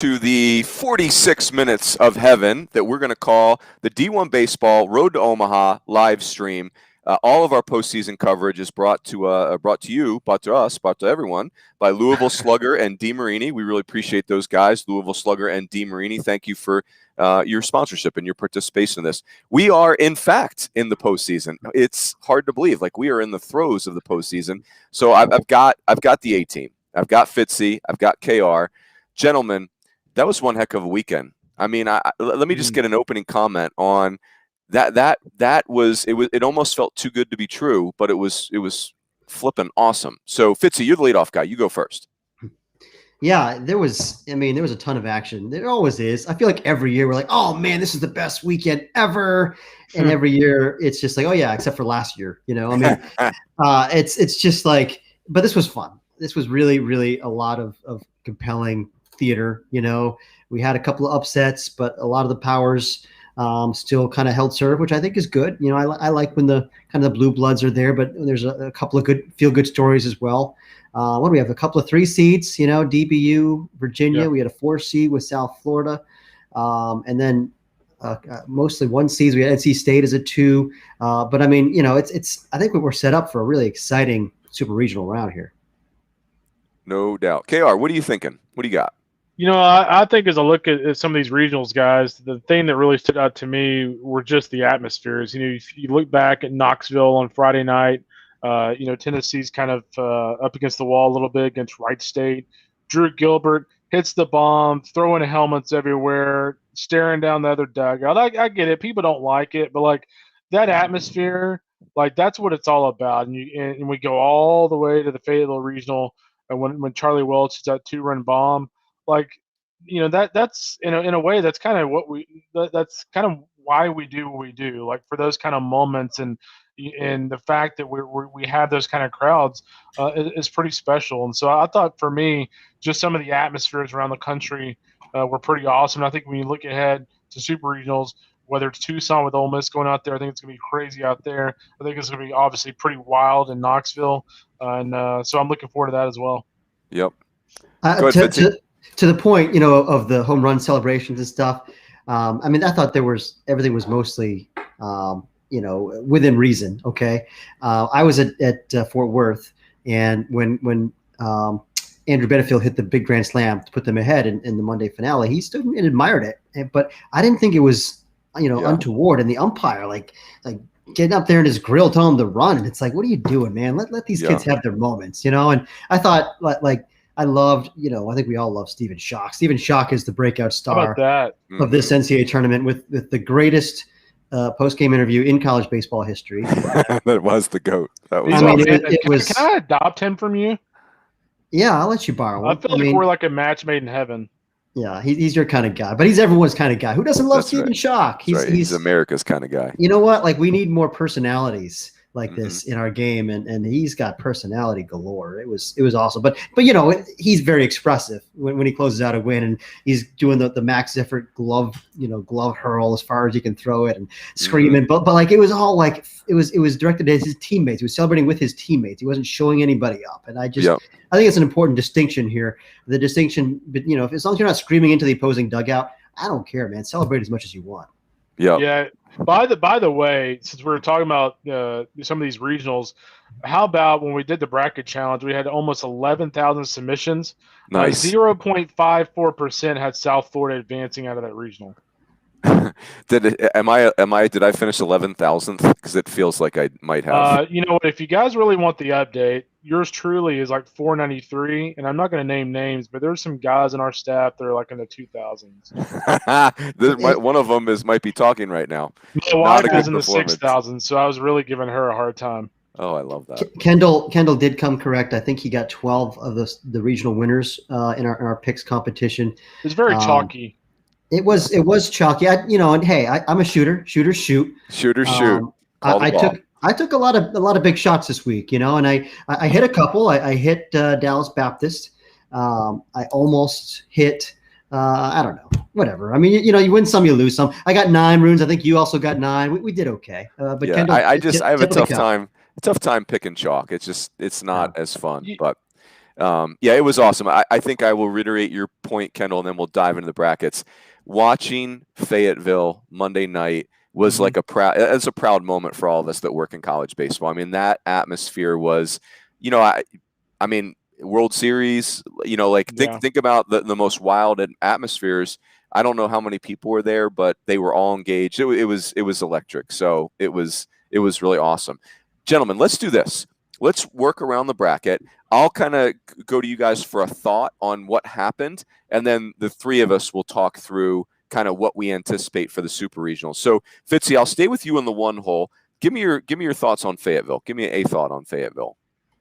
to the 46 minutes of heaven that we're going to call the D1 Baseball Road to Omaha live stream. All of our postseason coverage is brought to everyone by Louisville Slugger and D. Marini. We really appreciate those guys, Louisville Slugger and D. Marini. Thank you for your sponsorship and your participation in this. We are, in fact, in the postseason. It's hard to believe, like we are in the throes of the postseason. So I've got the A team. I've got Fitzy. I've got KR. Gentlemen, that was one heck of a weekend. I mean, let me just get an opening comment on that. It almost felt too good to be true, but it was flipping awesome. So Fitzy, you're the leadoff guy. You go first. Yeah, there was a ton of action. There always is. I feel like every year we're like, oh man, this is the best weekend ever. And every year it's just like, oh yeah, except for last year, I mean, it's just like, but this was fun. This was really, really a lot of compelling theater. We had a couple of upsets, but a lot of the powers still kind of held serve, which I think is good. I like when the kind of the blue bloods are there, but there's a couple of feel good stories as well. What do we have? A couple of 3 seeds, DBU, Virginia. Yeah. We had a 4 seed with South Florida. And then mostly 1 seed. We had NC State as a 2. But I mean, it's I think we're set up for a really exciting super regional round here. No doubt. KR, what are you thinking? What do you got? I think as I look at some of these regionals, guys, the thing that really stood out to me were just the atmospheres. If you look back at Knoxville on Friday night, Tennessee's kind of up against the wall a little bit against Wright State. Drew Gilbert hits the bomb, throwing helmets everywhere, staring down the other dugout. I get it. People don't like it, but like that atmosphere, like that's what it's all about. And we go all the way to the Fayetteville Regional, and when Charlie Welch hits that 2-run bomb. Like, that's in a way that's kind of that's kind of why we do what we do. Like for those kind of moments and the fact that we have those kind of crowds is pretty special. And so I thought for me, just some of the atmospheres around the country were pretty awesome. And I think when you look ahead to super regionals, whether it's Tucson with Ole Miss going out there, I think it's going to be crazy out there. I think it's going to be obviously pretty wild in Knoxville. And so I'm looking forward to that as well. Yep. Go ahead, to the point, of the home run celebrations and stuff. I mean, I thought everything was mostly, within reason. Okay. I was at Fort Worth, and when Andrew Benefield hit the big grand slam to put them ahead in the Monday finale, he stood and admired it. But I didn't think it was, untoward. And the umpire, like getting up there in his grill, telling him to run. And it's like, what are you doing, man? Let these kids have their moments, And I thought I loved, I think we all love Stephen Schoch. Stephen Schoch is the breakout star of this NCAA tournament with the greatest post-game interview in college baseball history. That was the GOAT. That was. It was. Can I adopt him from you? Yeah, I'll let you borrow him. I feel like we're like a match made in heaven. Yeah, he's your kind of guy, but he's everyone's kind of guy. Who doesn't love Stephen Schoch? He's America's kind of guy. You know what? Like we need more personalities like this in our game, and he's got personality galore. It was awesome, but he's very expressive when he closes out a win, and he's doing the max effort glove hurl as far as he can throw it and screaming. But like it was all like it was directed at his teammates. He was celebrating with his teammates. He wasn't showing anybody up, and I think it's an important distinction here. The distinction, but as long as you're not screaming into the opposing dugout, I don't care, man. Celebrate as much as you want. Yeah. By the way, since we were talking about some of these regionals, how about when we did the bracket challenge, we had almost 11,000 submissions. Nice. 0.54% had South Florida advancing out of that regional. Did I finish 11,000th? Because it feels like I might have. You know what? If you guys really want the update, yours truly is like 493, and I'm not going to name names, but there's some guys in our staff that are like in the 2000s. One of them might be talking right now. My wife is in the 6,000, so I was really giving her a hard time. Oh, I love that. Kendall did come correct. I think he got 12 of the regional winners in our picks competition. It's very chalky. It was chalky. And hey, I'm a shooter. Shooters shoot. Shooters shoot. I took a lot of big shots this week, and I hit a couple. I hit Dallas Baptist. I almost hit. I don't know. Whatever. I mean, you win some, you lose some. I got 9 runes. I think you also got 9. We did okay. But yeah, Kendall, I have a tough time picking chalk. It's not as fun. But Yeah, it was awesome. I think I will reiterate your point, Kendall, and then we'll dive into the brackets. Watching Fayetteville Monday night was like it's a proud moment for all of us that work in college baseball. I mean, that atmosphere was, I mean, World Series, like think about the most wild atmospheres. I don't know how many people were there, but they were all engaged. It was electric. So it was really awesome. Gentlemen, let's do this. Let's work around the bracket. I'll kind of go to you guys for a thought on what happened, and then the three of us will talk through kind of what we anticipate for the Super Regionals. So, Fitzy, I'll stay with you in the one hole. Give me your thoughts on Fayetteville. Give me a thought on Fayetteville.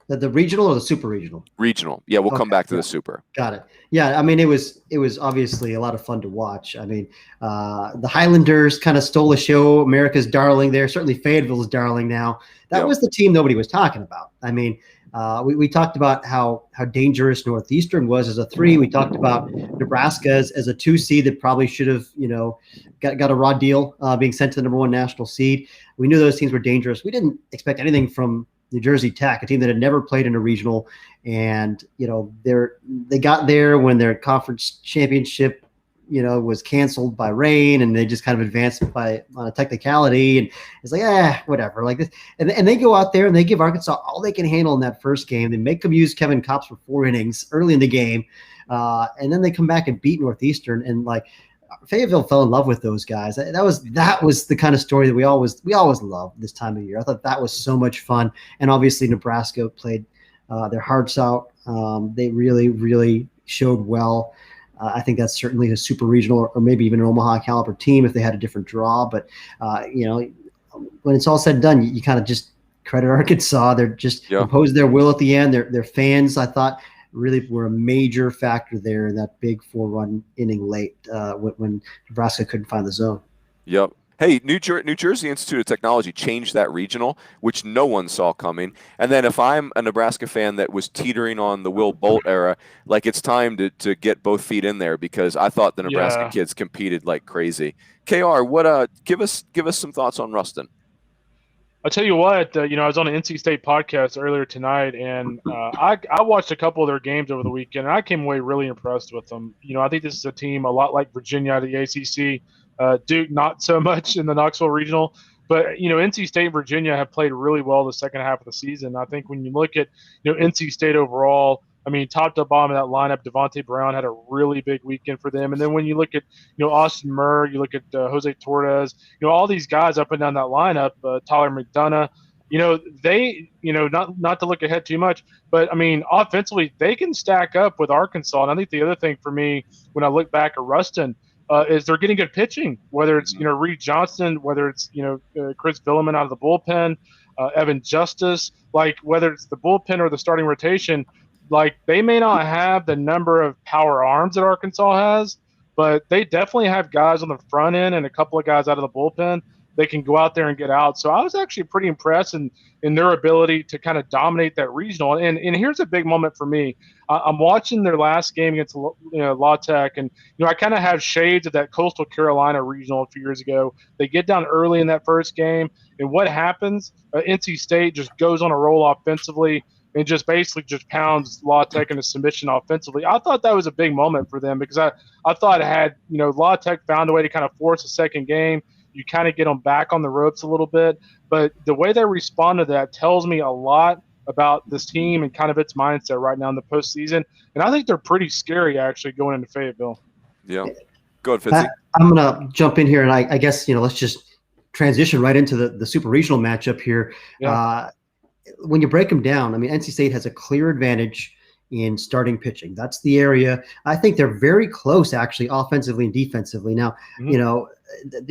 The regional or the Super Regional? Regional. Yeah, we'll come back to the Super. Got it. Yeah, I mean, it was obviously a lot of fun to watch. I mean, the Highlanders kind of stole the show. America's darling there. Certainly Fayetteville's darling now. That was the team nobody was talking about. I mean, we talked about how dangerous Northeastern was as a 3. We talked about Nebraska as a 2 seed that probably should have, got a raw deal being sent to the number 1 national seed. We knew those teams were dangerous. We didn't expect anything from New Jersey Tech, a team that had never played in a regional, and they got there when their conference championship was canceled by rain, and they just kind of advanced on a technicality, and it's like whatever, like this, and they go out there and they give Arkansas all they can handle in that first game. They make them use Kevin Kopps for 4 innings early in the game, and then they come back and beat Northeastern, and like Fayetteville fell in love with those guys. That was the kind of story that we always love this time of year. I thought that was so much fun. And obviously Nebraska played their hearts out. They really, really showed well. I think that's certainly a Super Regional or maybe even an Omaha caliber team if they had a different draw. But when it's all said and done, you kind of just credit Arkansas. They're just imposed their will at the end. Their fans, I thought, really were a major factor there in that big 4-run inning late when Nebraska couldn't find the zone. Yep. Hey, New Jersey Institute of Technology changed that regional, which no one saw coming. And then if I'm a Nebraska fan that was teetering on the Will Bolt era, like it's time to get both feet in there, because I thought the Nebraska kids competed like crazy. KR, what give us some thoughts on Ruston. I'll tell you what, I was on an NC State podcast earlier tonight, and I watched a couple of their games over the weekend, and I came away really impressed with them. I think this is a team a lot like Virginia out of the ACC. Duke, not so much in the Knoxville Regional. But, NC State and Virginia have played really well the second half of the season. I think when you look at, NC State overall, I mean, top to bottom of that lineup, Devontae Brown had a really big weekend for them. And then when you look at, Austin Murr, you look at Jose Torres, all these guys up and down that lineup, Tyler McDonough, they, not to look ahead too much, but I mean, offensively, they can stack up with Arkansas. And I think the other thing for me, when I look back at Ruston, is they're getting good pitching, whether it's, Reed Johnston, whether it's, Chris Villeman out of the bullpen, Evan Justice, like whether it's the bullpen or the starting rotation, like they may not have the number of power arms that Arkansas has, but they definitely have guys on the front end and a couple of guys out of the bullpen. They can go out there and get out. So I was actually pretty impressed in their ability to kind of dominate that regional. And here's a big moment for me. I'm watching their last game against La Tech, and I kind of have shades of that Coastal Carolina regional a few years ago. They get down early in that first game, and what happens? NC State just goes on a roll offensively and just basically just pounds La Tech into submission offensively. I thought that was a big moment for them, because I thought had La Tech found a way to kind of force a second game, you kind of get them back on the ropes a little bit. But the way they respond to that tells me a lot about this team and kind of its mindset right now in the postseason. And I think they're pretty scary, actually, going into Fayetteville. Yeah. Go ahead, Fitzy. I'm going to jump in here, and I guess, let's just transition right into the super regional matchup here. Yeah. When you break them down, I mean, NC State has a clear advantage in starting pitching. That's the area. I think they're very close, actually, offensively and defensively. Now,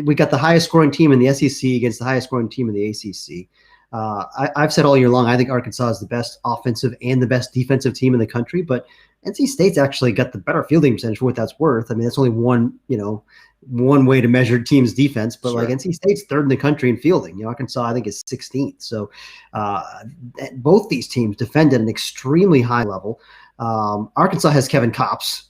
we got the highest scoring team in the SEC against the highest scoring team in the ACC. I've said all year long, I think Arkansas is the best offensive and the best defensive team in the country, but NC State's actually got the better fielding percentage for what that's worth. I mean, that's only one way to measure team's defense, but like NC State's third in the country in fielding. Arkansas, I think, is 16th. So both these teams defend at an extremely high level. Arkansas has Kevin Kopps.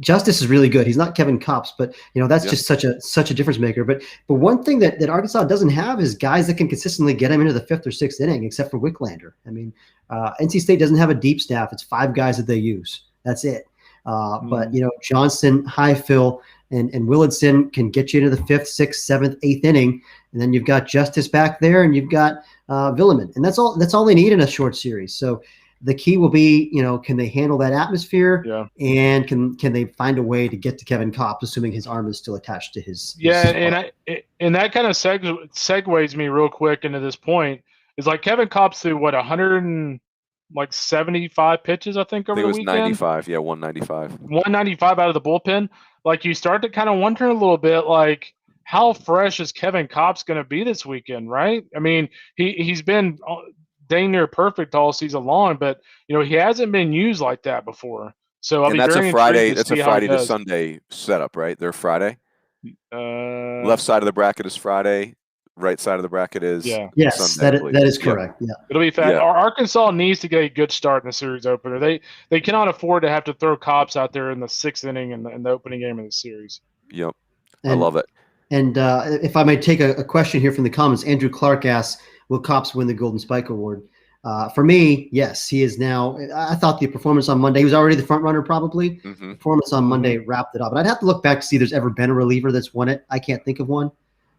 Justice is really good. He's not Kevin Kopps, but that's just such a difference maker. But one thing that Arkansas doesn't have is guys that can consistently get him into the 5th or 6th inning, except for Wicklander. I mean, NC State doesn't have a deep staff. It's 5 guys that they use. That's it. But Johnson, Highfill, and Willardson can get you into the 5th, 6th, 7th, 8th inning, and then you've got Justice back there, and you've got Villeman, and that's all they need in a short series. So the key will be, can they handle that atmosphere? Yeah. And can they find a way to get to Kevin Kopps, assuming his arm is still attached to his and that kind of segues me real quick into this point. Is like Kevin Kopps threw 175 pitches, I think, over the weekend. 95, 195. 195 out of the bullpen. Like, you start to kind of wonder a little bit, like, how fresh is Kevin Kopps going to be this weekend, right? I mean, he's been dang near perfect all season long, but he hasn't been used like that before. So that's a Friday. That's a Friday to Sunday setup, right? They're Friday. Left side of the bracket is Friday. Right side of the bracket is yes, Sunday, that is correct. Yeah, it'll be fast. Arkansas needs to get a good start in the series opener. They cannot afford to have to throw Kopps out there in the 6th inning in the opening game of the series. Yep, I love it. And if I may take a question here from the comments, Andrew Clark asks, "Will Kopps win the Golden Spike Award?" For me, yes, he is now. I thought the performance on Monday, he was already the front runner probably. Mm-hmm. Performance on Monday wrapped it up. And I'd have to look back to see if there's ever been a reliever that's won it. I can't think of one.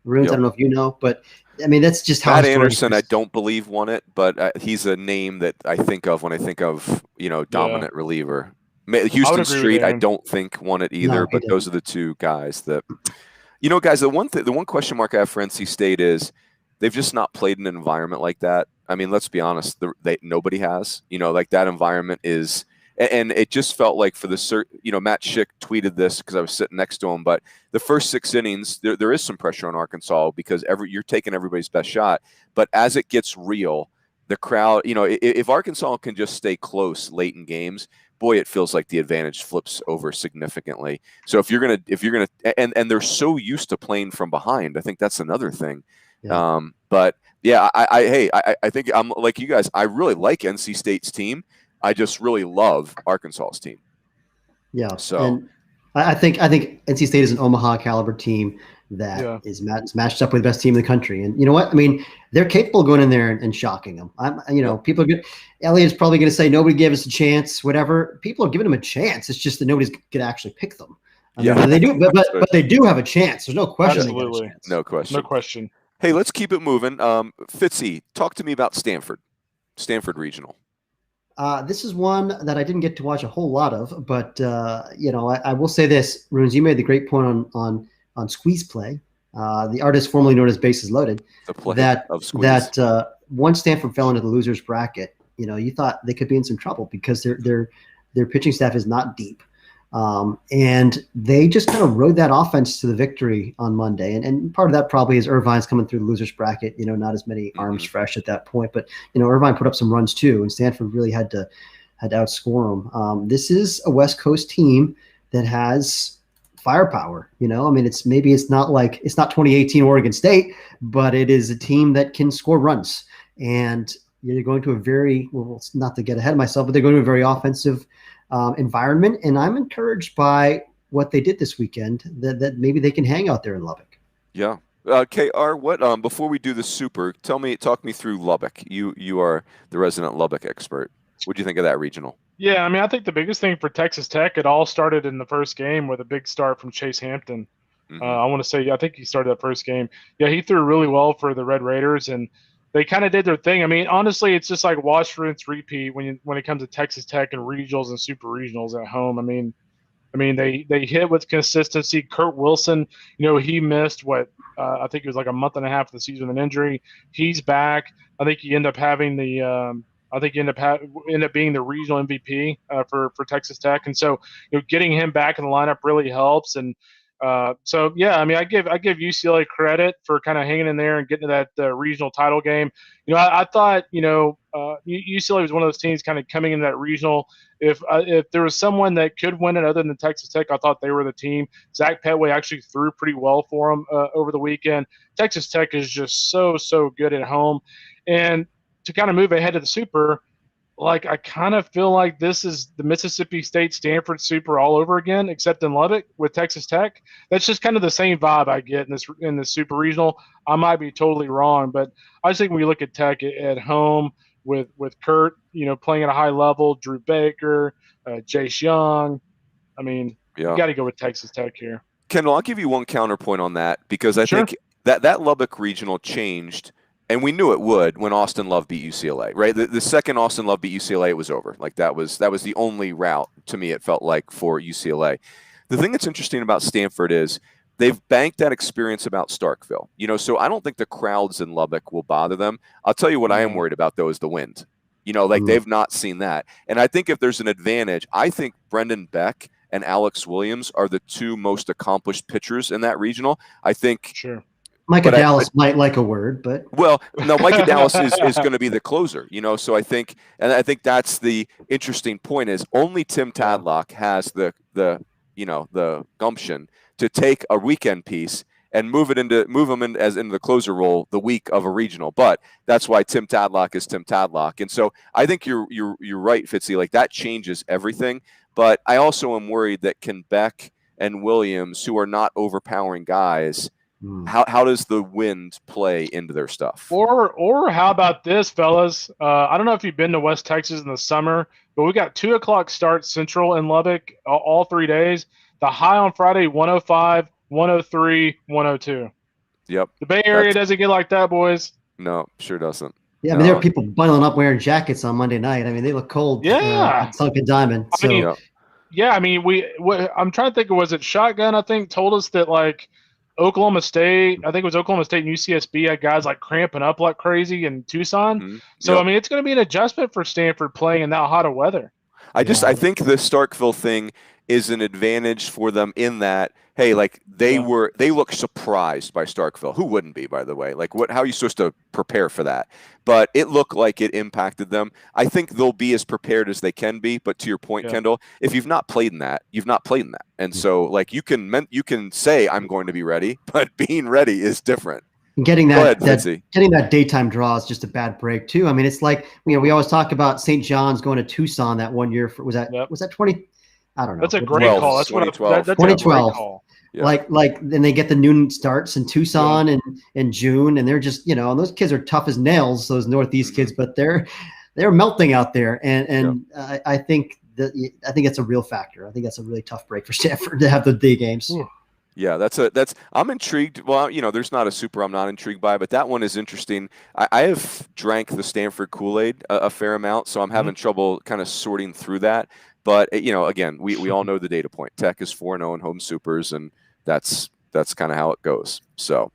Runes, I don't know if you know, but I mean, that's just how. Matt Anderson, I don't believe won it, but he's a name that I think of when I think of, dominant reliever. Houston Street, I don't think won it either, but those are the 2 guys that, guys, the one question mark I have for NC State is they've just not played in an environment like that. I mean, let's be honest, nobody has, like that environment is. And it just felt like for the Matt Schick tweeted this because I was sitting next to him. But the first 6 innings, there is some pressure on Arkansas because you're taking everybody's best shot. But as it gets real, the crowd, if Arkansas can just stay close late in games, boy, it feels like the advantage flips over significantly. So if you're gonna, and they're so used to playing from behind, I think that's another thing. Yeah. But yeah, I think I'm like you guys. I really like NC State's team. I just really love Arkansas's team. Yeah. So and I think NC State is an Omaha caliber team that is matched up with the best team in the country. And you know what? I mean, they're capable of going in there and shocking them. People are good. Elliott's probably going to say nobody gave us a chance, whatever. People are giving them a chance. It's just that nobody's going to actually pick them. But they do, but they do have a chance. There's no question. Absolutely. No question. No question. Hey, let's keep it moving. Fitzy, talk to me about Stanford Regional. This is one that I didn't get to watch a whole lot of, but I will say this, Runes, you made the great point on Squeeze Play, the artist formerly known as Bases Loaded, the play that of Squeeze. Once Stanford fell into the losers bracket, you thought they could be in some trouble because their pitching staff is not deep. And they just kind of rode that offense to the victory on Monday. And part of that probably is Irvine's coming through the losers bracket, not as many arms fresh at that point, but, Irvine put up some runs too, and Stanford really had to outscore them. This is a West Coast team that has firepower, I mean, it's not 2018 Oregon State, but it is a team that can score runs. And you're going to a very, not to get ahead of myself, but they're going to a very offensive environment, and I'm encouraged by what they did this weekend. That maybe they can hang out there in Lubbock. Yeah. KR, what? Before we do the super, talk me through Lubbock. You are the resident Lubbock expert. What do you think of that regional? Yeah, I mean, I think the biggest thing for Texas Tech, it all started in the first game with a big start from Chase Hampton. I want to say, I think he started that first game. Yeah, he threw really well for the Red Raiders, and they kind of did their thing. I mean, honestly, it's just like wash, rinse, repeat when it comes to Texas Tech and regionals and super regionals at home. I mean, they hit with consistency. Kurt Wilson, he missed I think it was like a month and a half of the season with an injury. He's back. I think he ended up having end up being the regional MVP for Texas Tech, and so getting him back in the lineup really helps. And so yeah, I mean, I give UCLA credit for kind of hanging in there and getting to that regional title game. I thought UCLA was one of those teams kind of coming into that regional. If there was someone that could win it other than Texas Tech, I thought they were the team. Zach Petway actually threw pretty well for them over the weekend. Texas Tech is just so good at home, and to kind of move ahead to the super. like I kind of feel like this is the Mississippi State Stanford Super all over again, except in Lubbock with Texas Tech. That's just kind of the same vibe I get in this Super Regional. I might be totally wrong, but I just think when you look at Tech at home with Kurt, playing at a high level, Drew Baker, Jace Young, I mean, you got to go with Texas Tech here. Kendall, I'll give you one counterpoint on that because I think that Lubbock Regional changed. And we knew it would when Austin Love beat UCLA, right? The second Austin Love beat UCLA, it was over. Like that was the only route to me, it felt like, for UCLA. The thing that's interesting about Stanford is they've banked that experience about Starkville. So I don't think the crowds in Lubbock will bother them. I'll tell you what I am worried about, though, is the wind. They've not seen that. And I think if there's an advantage, I think Brendan Beck and Alex Williams are the two most accomplished pitchers in that regional. I think Micah Dallas might like a word, but no, Micah Dallas is going to be the closer, So I think that's the interesting point is only Tim Tadlock has the gumption to take a weekend piece and move him into the closer role the week of a regional. But that's why Tim Tadlock is Tim Tadlock, and so I think you're right, Fitzy. Like that changes everything. But I also am worried that can Beck and Williams, who are not overpowering guys. How does the wind play into their stuff? Or how about this, fellas? I don't know if you've been to West Texas in the summer, but we got 2:00 start Central in Lubbock all 3 days. The high on Friday, 105, 103, 102. Yep. The Bay Area doesn't get like that, boys. No, sure doesn't. Yeah, I mean, there were people bundling up wearing jackets on Monday night. I mean, they look cold. Yeah. At Sunken Diamond. So. I'm trying to think, was it Shotgun, I think, told us that, like, Oklahoma State, I think it was Oklahoma State and UCSB had guys like cramping up like crazy in Tucson. Mm-hmm. So, I mean, it's going to be an adjustment for Stanford playing in that hot of weather. I think the Starkville thing is an advantage for them in that, hey, like they look surprised by Starkville. Who wouldn't be, by the way? Like how are you supposed to prepare for that? But it looked like it impacted them. I think they'll be as prepared as they can be. But to your point, Kendall, if you've not played in that, you've not played in that. And so like you can say I'm going to be ready, but being ready is different. Getting that daytime draw is just a bad break too. I mean, it's like we always talk about St. John's going to Tucson that one year. Was that 20? I don't know. That's a great call. That's 2012. That's 2012. Yeah. Like then they get the noon starts in Tucson in June, and they're just and those kids are tough as nails, those Northeast kids, but they're melting out there, and I think it's a real factor. I think that's a really tough break for Stanford to have the day games. Yeah, I'm intrigued. Well, there's not a super I'm not intrigued by, but that one is interesting. I have drank the Stanford Kool-Aid a fair amount, so I'm having trouble kind of sorting through that. But again, we all know the data point. Tech is 4-0 in home supers, and that's kind of how it goes. So,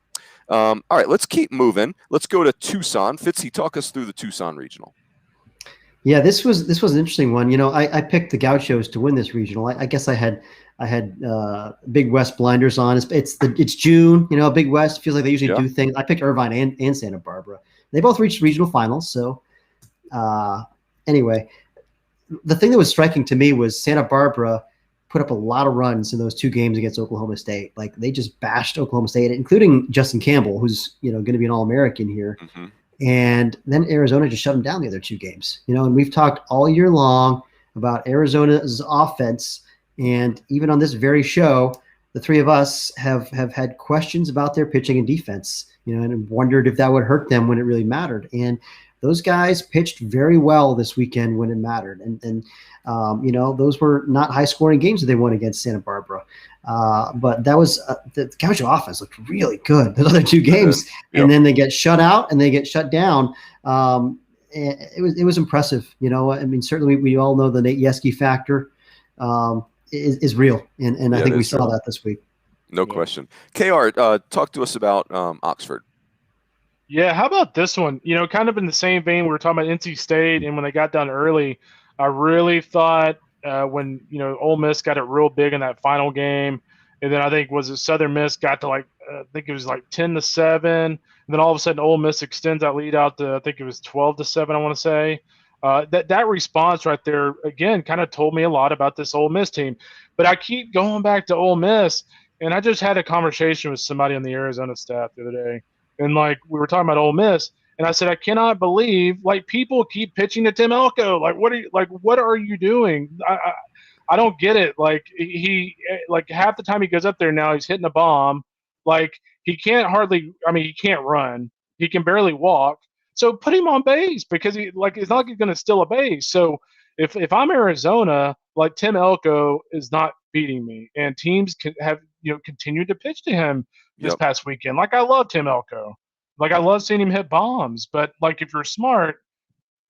all right, let's keep moving. Let's go to Tucson. Fitzy, talk us through the Tucson regional. Yeah, this was an interesting one. I picked the Gauchos to win this regional. I guess I had Big West blinders on. It's June. Big West feels like they usually do things. I picked Irvine and Santa Barbara. They both reached regional finals. So anyway, the thing that was striking to me was Santa Barbara put up a lot of runs in those two games against Oklahoma State. Like they just bashed Oklahoma State, including Justin Campbell, who's going to be an All-American here. Mm-hmm. And then Arizona just shut them down the other two games. And we've talked all year long about Arizona's offense. And even on this very show, the three of us have had questions about their pitching and defense, and wondered if that would hurt them when it really mattered. And those guys pitched very well this weekend when it mattered. And those were not high-scoring games that they won against Santa Barbara. But that was the Gaucho offense looked really good those other two games. And then they get shut out and they get shut down. It was impressive. I mean, certainly we all know the Nate Yeske factor is real. And I think we saw that this week. No question. KR, talk to us about Oxford. Yeah, how about this one? Kind of in the same vein, we were talking about NC State, and when they got down early, I really thought when Ole Miss got it real big in that final game, and then I think Southern Miss got to I think it was 10-7, and then all of a sudden Ole Miss extends that lead out to I think it was 12-7. I want to say that response right there again kind of told me a lot about this Ole Miss team. But I keep going back to Ole Miss, and I just had a conversation with somebody on the Arizona staff the other day. And we were talking about Ole Miss, And I said, I cannot believe people keep pitching to Tim Elko. What are you doing? I don't get it. He half the time he goes up there now, he's hitting a bomb. He can't he can't run. He can barely walk. So put him on base because it's not like he's going to steal a base. So if I'm Arizona, Tim Elko is not beating me, and teams have continued to pitch to him this past weekend. I love Tim Elko. I love seeing him hit bombs, but if you're smart,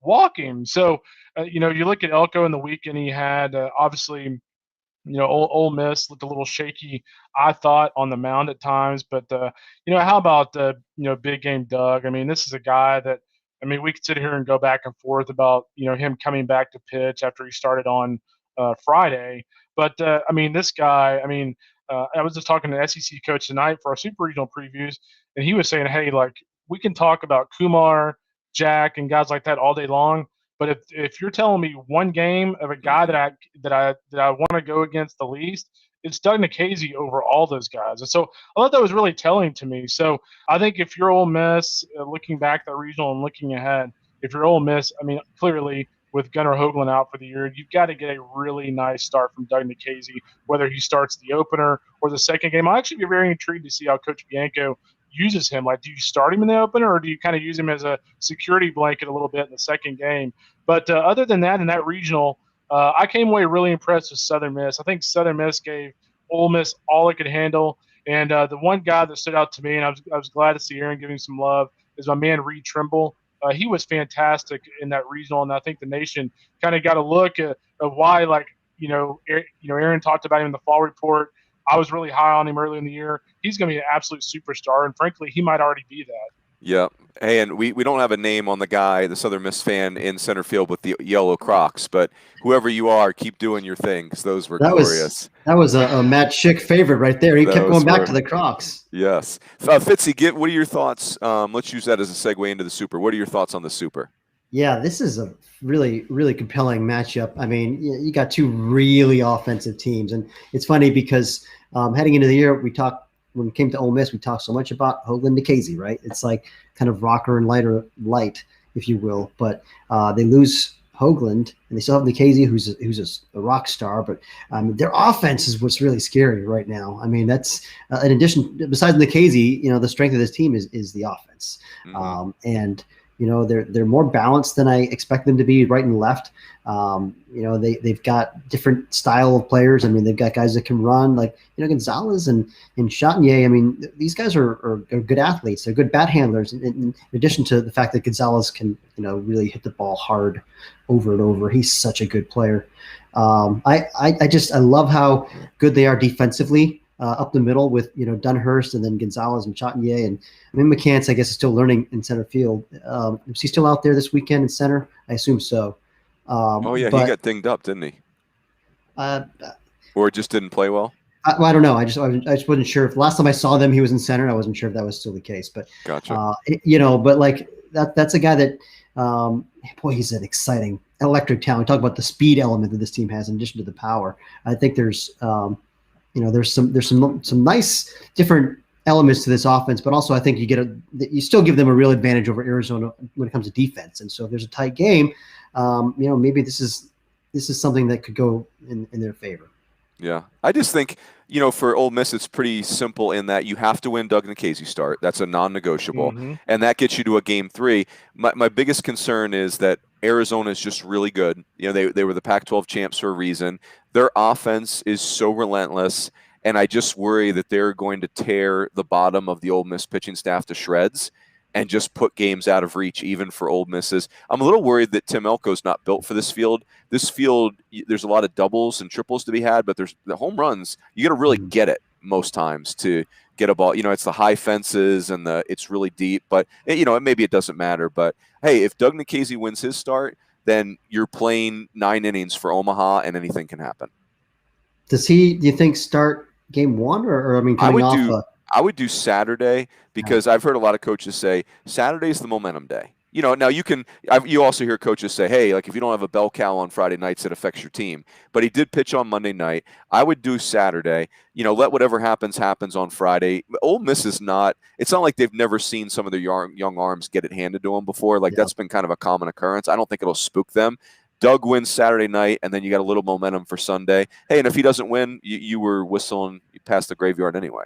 walk him. So, you look at Elko in the weekend he had, obviously, Ole Miss looked a little shaky, I thought, on the mound at times. But, how about, big game Doug? I mean, this is a guy that, we could sit here and go back and forth about, him coming back to pitch after he started on Friday. But, this guy, I was just talking to the SEC coach tonight for our super regional previews, and he was saying, hey, we can talk about Kumar, Jack, and guys like that all day long. But if you're telling me one game of a guy that I want to go against the least, it's Doug Nikhazy over all those guys. And so I thought that was really telling to me. So I think if you're Ole Miss, looking back at the regional and looking ahead, if you're Ole Miss, clearly with Gunnar Hoagland out for the year, you've got to get a really nice start from Doug Nikhazy, whether he starts the opener or the second game. I'll actually be very intrigued to see how Coach Bianco uses him. Do you start him in the opener, or do you kind of use him as a security blanket a little bit in the second game? But other than that, in that regional, I came away really impressed with Southern Miss. I think Southern Miss gave Ole Miss all it could handle. And the one guy that stood out to me, and I was glad to see Aaron giving some love, is my man Reid Trimble. He was fantastic in that regional, and I think the nation kind of got a look at why, Aaron talked about him in the fall report. I was really high on him early in the year. He's going to be an absolute superstar, and frankly, he might already be that. Yeah. Hey, and we don't have a name on the guy, the Southern Miss fan in center field with the yellow Crocs, but whoever you are, keep doing your thing, because those were glorious. That was a Matt Schick favorite right there. He kept going back to the Crocs. Yes. Fitzy, what are your thoughts? Let's use that as a segue into the Super. What are your thoughts on the Super? Yeah, this is a really, really compelling matchup. You got two really offensive teams. And it's funny because heading into the year, when it came to Ole Miss, we talked so much about Hoagland Nikhazy, right? It's kind of rocker and light, if you will. But they lose Hoagland, and they still have Nikhazy, who's a rock star. But their offense is what's really scary right now. That's in addition, besides Nikhazy, the strength of this team is the offense. Mm-hmm. And they're more balanced than I expect them to be, right and left. They've got different style of players. They've got guys that can run, Gonzalez and Chatinier. These guys are good athletes. They're good bat handlers. In addition to the fact that Gonzalez can, really hit the ball hard over and over. He's such a good player. I love how good they are defensively. Up the middle with Dunhurst and then Gonzalez and Chatinier, and McCants, I guess, is still learning in center field. Is he still out there this weekend in center? I assume so. He got dinged up, didn't he? Or just didn't play well? I don't know. I just wasn't sure. If last time I saw them, he was in center. I wasn't sure if that was still the case. But gotcha. But that's a guy that he's an exciting electric talent. We talk about the speed element that this team has in addition to the power. I think there's there's some nice different elements to this offense, but also I think you still give them a real advantage over Arizona when it comes to defense. And so if there's a tight game, maybe this is something that could go in their favor. Yeah, I just think for Ole Miss it's pretty simple in that you have to win Doug Nikhazy start. That's a non-negotiable, Mm-hmm. and that gets you to a game 3. My biggest concern is that Arizona is just really good. They were the Pac-12 champs for a reason. Their offense is so relentless, and I just worry that they're going to tear the bottom of the Ole Miss pitching staff to shreds and just put games out of reach, even for Ole Misses. I'm a little worried that Tim Elko's not built for this field. This field, there's a lot of doubles and triples to be had, but there's the home runs. You got to really get it most times to get a ball. It's the high fences and it's really deep, but maybe it doesn't matter. But hey, if Doug Nikhazy wins his start, then you're playing 9 innings for Omaha, and anything can happen. Does he, do you think, start game 1 or I would do Saturday, because I've heard a lot of coaches say Saturday's the momentum day. now you also hear coaches say, hey, like if you don't have a bell cow on Friday nights, it affects your team. But he did pitch on Monday night. I would do Saturday, let whatever happens on Friday. Ole Miss it's not like they've never seen some of their young arms get it handed to them before. Like that's been kind of a common occurrence. I don't think it'll spook them. Doug wins Saturday night, and then you got a little momentum for Sunday. Hey, and if he doesn't win, you were whistling past the graveyard anyway.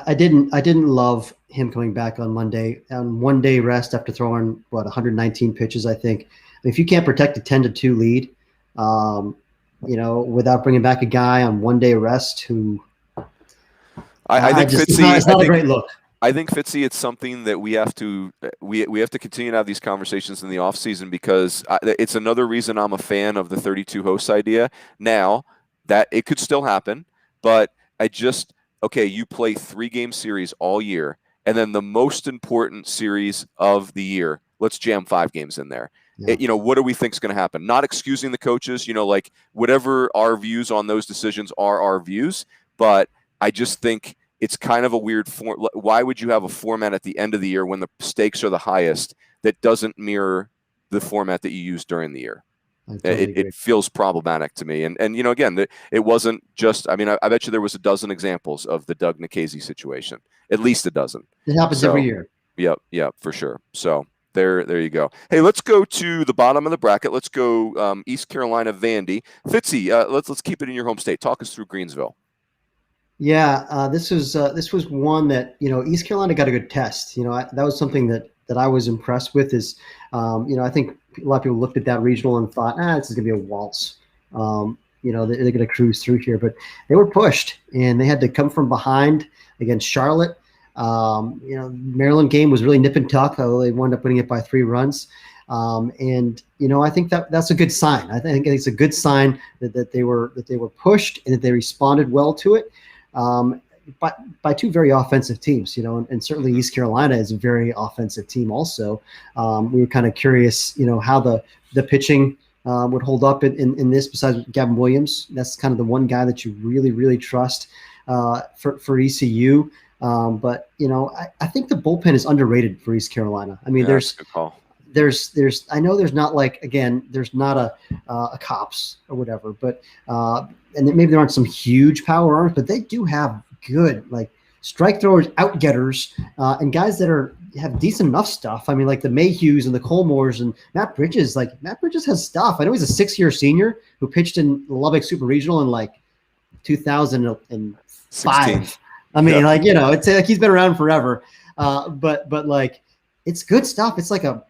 I didn't love him coming back on Monday on 1 day rest after throwing 119 pitches. I think if you can't protect a 10-2 lead, without bringing back a guy on 1 day rest, who I think Fitzy, it's not a great look. I think Fitzy, it's something that we have to continue to have these conversations in the off season, because it's another reason I'm a fan of the 32 hosts idea. Now that it could still happen, but you play 3-game series all year, and then the most important series of the year, let's jam 5 games in there. Yeah. What do we think is going to happen? Not excusing the coaches, like whatever our views on those decisions are our views, but I just think it's kind of a weird form. Why would you have a format at the end of the year when the stakes are the highest that doesn't mirror the format that you use during the year? It feels problematic to me. And again, it wasn't just, I bet you there was a dozen examples of the Doug Nikhazy situation, at least a dozen. It happens every year. Yep, for sure. So there you go. Hey, let's go to the bottom of the bracket. Let's go East Carolina, Vandy. Fitzy, let's keep it in your home state. Talk us through Greensville. Yeah, this was one that, East Carolina got a good test. That was something that I was impressed with is, I think a lot of people looked at that regional and thought, this is going to be a waltz. They're going to cruise through here. But they were pushed, and they had to come from behind against Charlotte. Maryland game was really nip and tuck, although they wound up winning it by 3 runs. I think that's a good sign. I think it's a good sign that they were pushed and that they responded well to it. By 2 very offensive teams, and certainly East Carolina is a very offensive team also. We were kind of curious, how the pitching would hold up in this, besides Gavin Williams. That's kind of the one guy that you really, really trust for ECU. But I think the bullpen is underrated for East Carolina. That's a good call. I know there's not there's not a Cops or whatever, but and maybe there aren't some huge power arms, but they do have good strike throwers, out getters, and guys that have decent enough stuff. Like the Mayhews and the Colmores and Matt Bridges. Matt Bridges has stuff. I know he's a 6-year senior who pitched in the Lubbock Super Regional in 2005. It's like he's been around forever. But it's good stuff. It's like a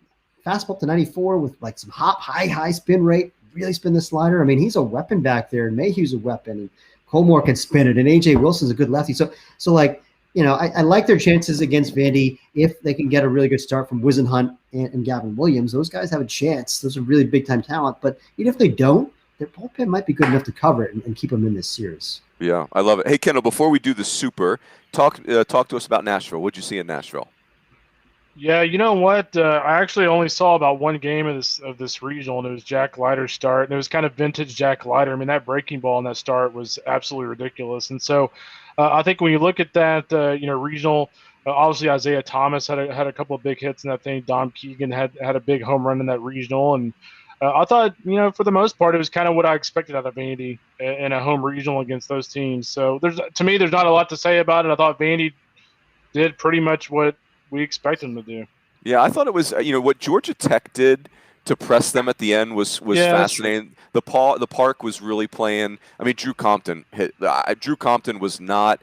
fastball up to 94 with some high spin rate, really spin the slider. He's a weapon back there, and Mayhew's a weapon, and Colmore can spin it, and AJ Wilson's a good lefty. So I like their chances against Vandy if they can get a really good start from Wisenhunt and Gavin Williams. Those guys have a chance. Those are really big time talent. But even if they don't, their bullpen might be good enough to cover it and keep them in this series. Yeah, I love it. Hey, Kendall, before we do the super, talk to us about Nashville. What'd you see in Nashville? Yeah, you know what? I actually only saw about 1 game of this regional, and it was Jack Leiter's start, and it was kind of vintage Jack Leiter. That breaking ball in that start was absolutely ridiculous. And so I think when you look at that, regional, obviously Isaiah Thomas had a couple of big hits in that thing. Dom Keegan had a big home run in that regional, and I thought, for the most part, it was kind of what I expected out of Vandy in a home regional against those teams. So there's not a lot to say about it. I thought Vandy did pretty much what we expect them to do. Yeah, I thought it was, what Georgia Tech did to press them at the end was fascinating. The park was really playing. Drew Compton was not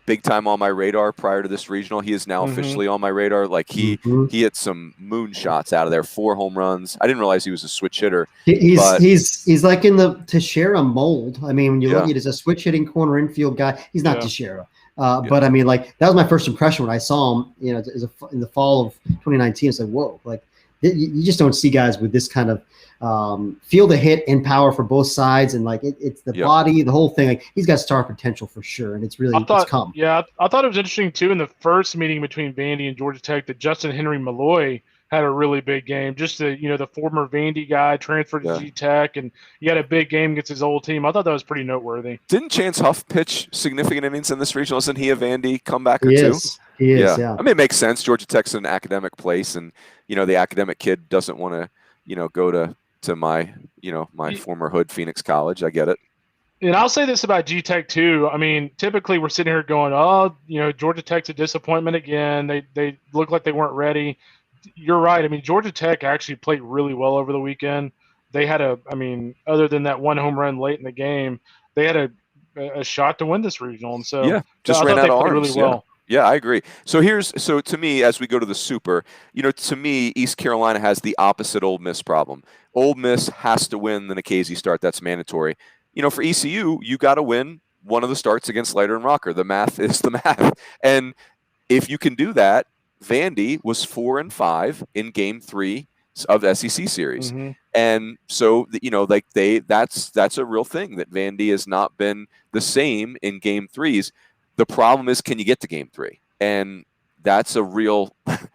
big time on my radar prior to this regional. He is now officially on my radar. He hit some moonshots out of there, 4 home runs. I didn't realize he was a switch hitter. He's like in the Teixeira mold. When you look at it as a switch hitting corner infield guy, he's not Teixeira. But that was my first impression when I saw him, in the fall of 2019. It's whoa, you just don't see guys with this kind of feel the hit and power for both sides, and it's the body, the whole thing. He's got star potential for sure, and it's really it's come. Yeah, I thought it was interesting too in the first meeting between Vandy and Georgia Tech that Justin Henry Malloy had a really big game. Just the former Vandy guy transferred to G Tech, and he had a big game against his old team. I thought that was pretty noteworthy. Didn't Chance Huff pitch significant innings in this regional? Isn't he a Vandy comebacker too? He is, yeah. I mean, it makes sense. Georgia Tech's an academic place, and the academic kid doesn't want to go to my my former hood, Phoenix College. I get it. And I'll say this about G-Tech too. I mean, typically we're sitting here going, oh, Georgia Tech's a disappointment again. They look like they weren't ready. You're right. I mean, Georgia Tech actually played really well over the weekend. They had other than that one home run late in the game, they had a shot to win this regional. And so just I ran thought out of they played arms. really well. Yeah, I agree. So to me, as we go to the Super, to me, East Carolina has the opposite Ole Miss problem. Ole Miss has to win the Nikhazy start. That's mandatory. For ECU, you got to win one of the starts against Leiter and Rocker. The math is the math. And if you can do that, Vandy was 4-5 in Game 3 of the SEC series. Mm-hmm. And so, that's a real thing, that Vandy has not been the same in Game 3s. The problem is, can you get to Game 3? And that's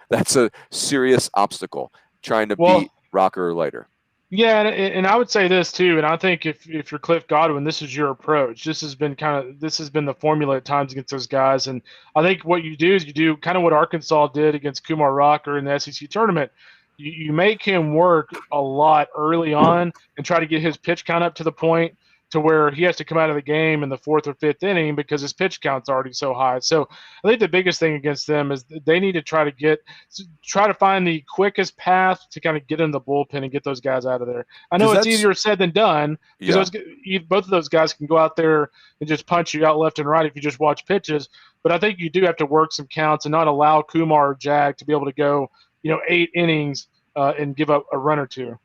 that's a serious obstacle, trying to beat Rocker or Leiter. Yeah, and I would say this too, and I think if you're Cliff Godwin, this is your approach. This has been the formula at times against those guys, and I think what you do is you do kind of what Arkansas did against Kumar Rocker in the SEC tournament. You make him work a lot early on and try to get his pitch count up to the point to where he has to come out of the game in the 4th or 5th inning because his pitch count's already so high. So I think the biggest thing against them is they need to try to find the quickest path to kind of get in the bullpen and get those guys out of there. I know it's easier said than done, because both of those guys can go out there and just punch you out left and right if you just watch pitches. But I think you do have to work some counts and not allow Kumar or Jag to be able to go 8 innings and give up a run or two.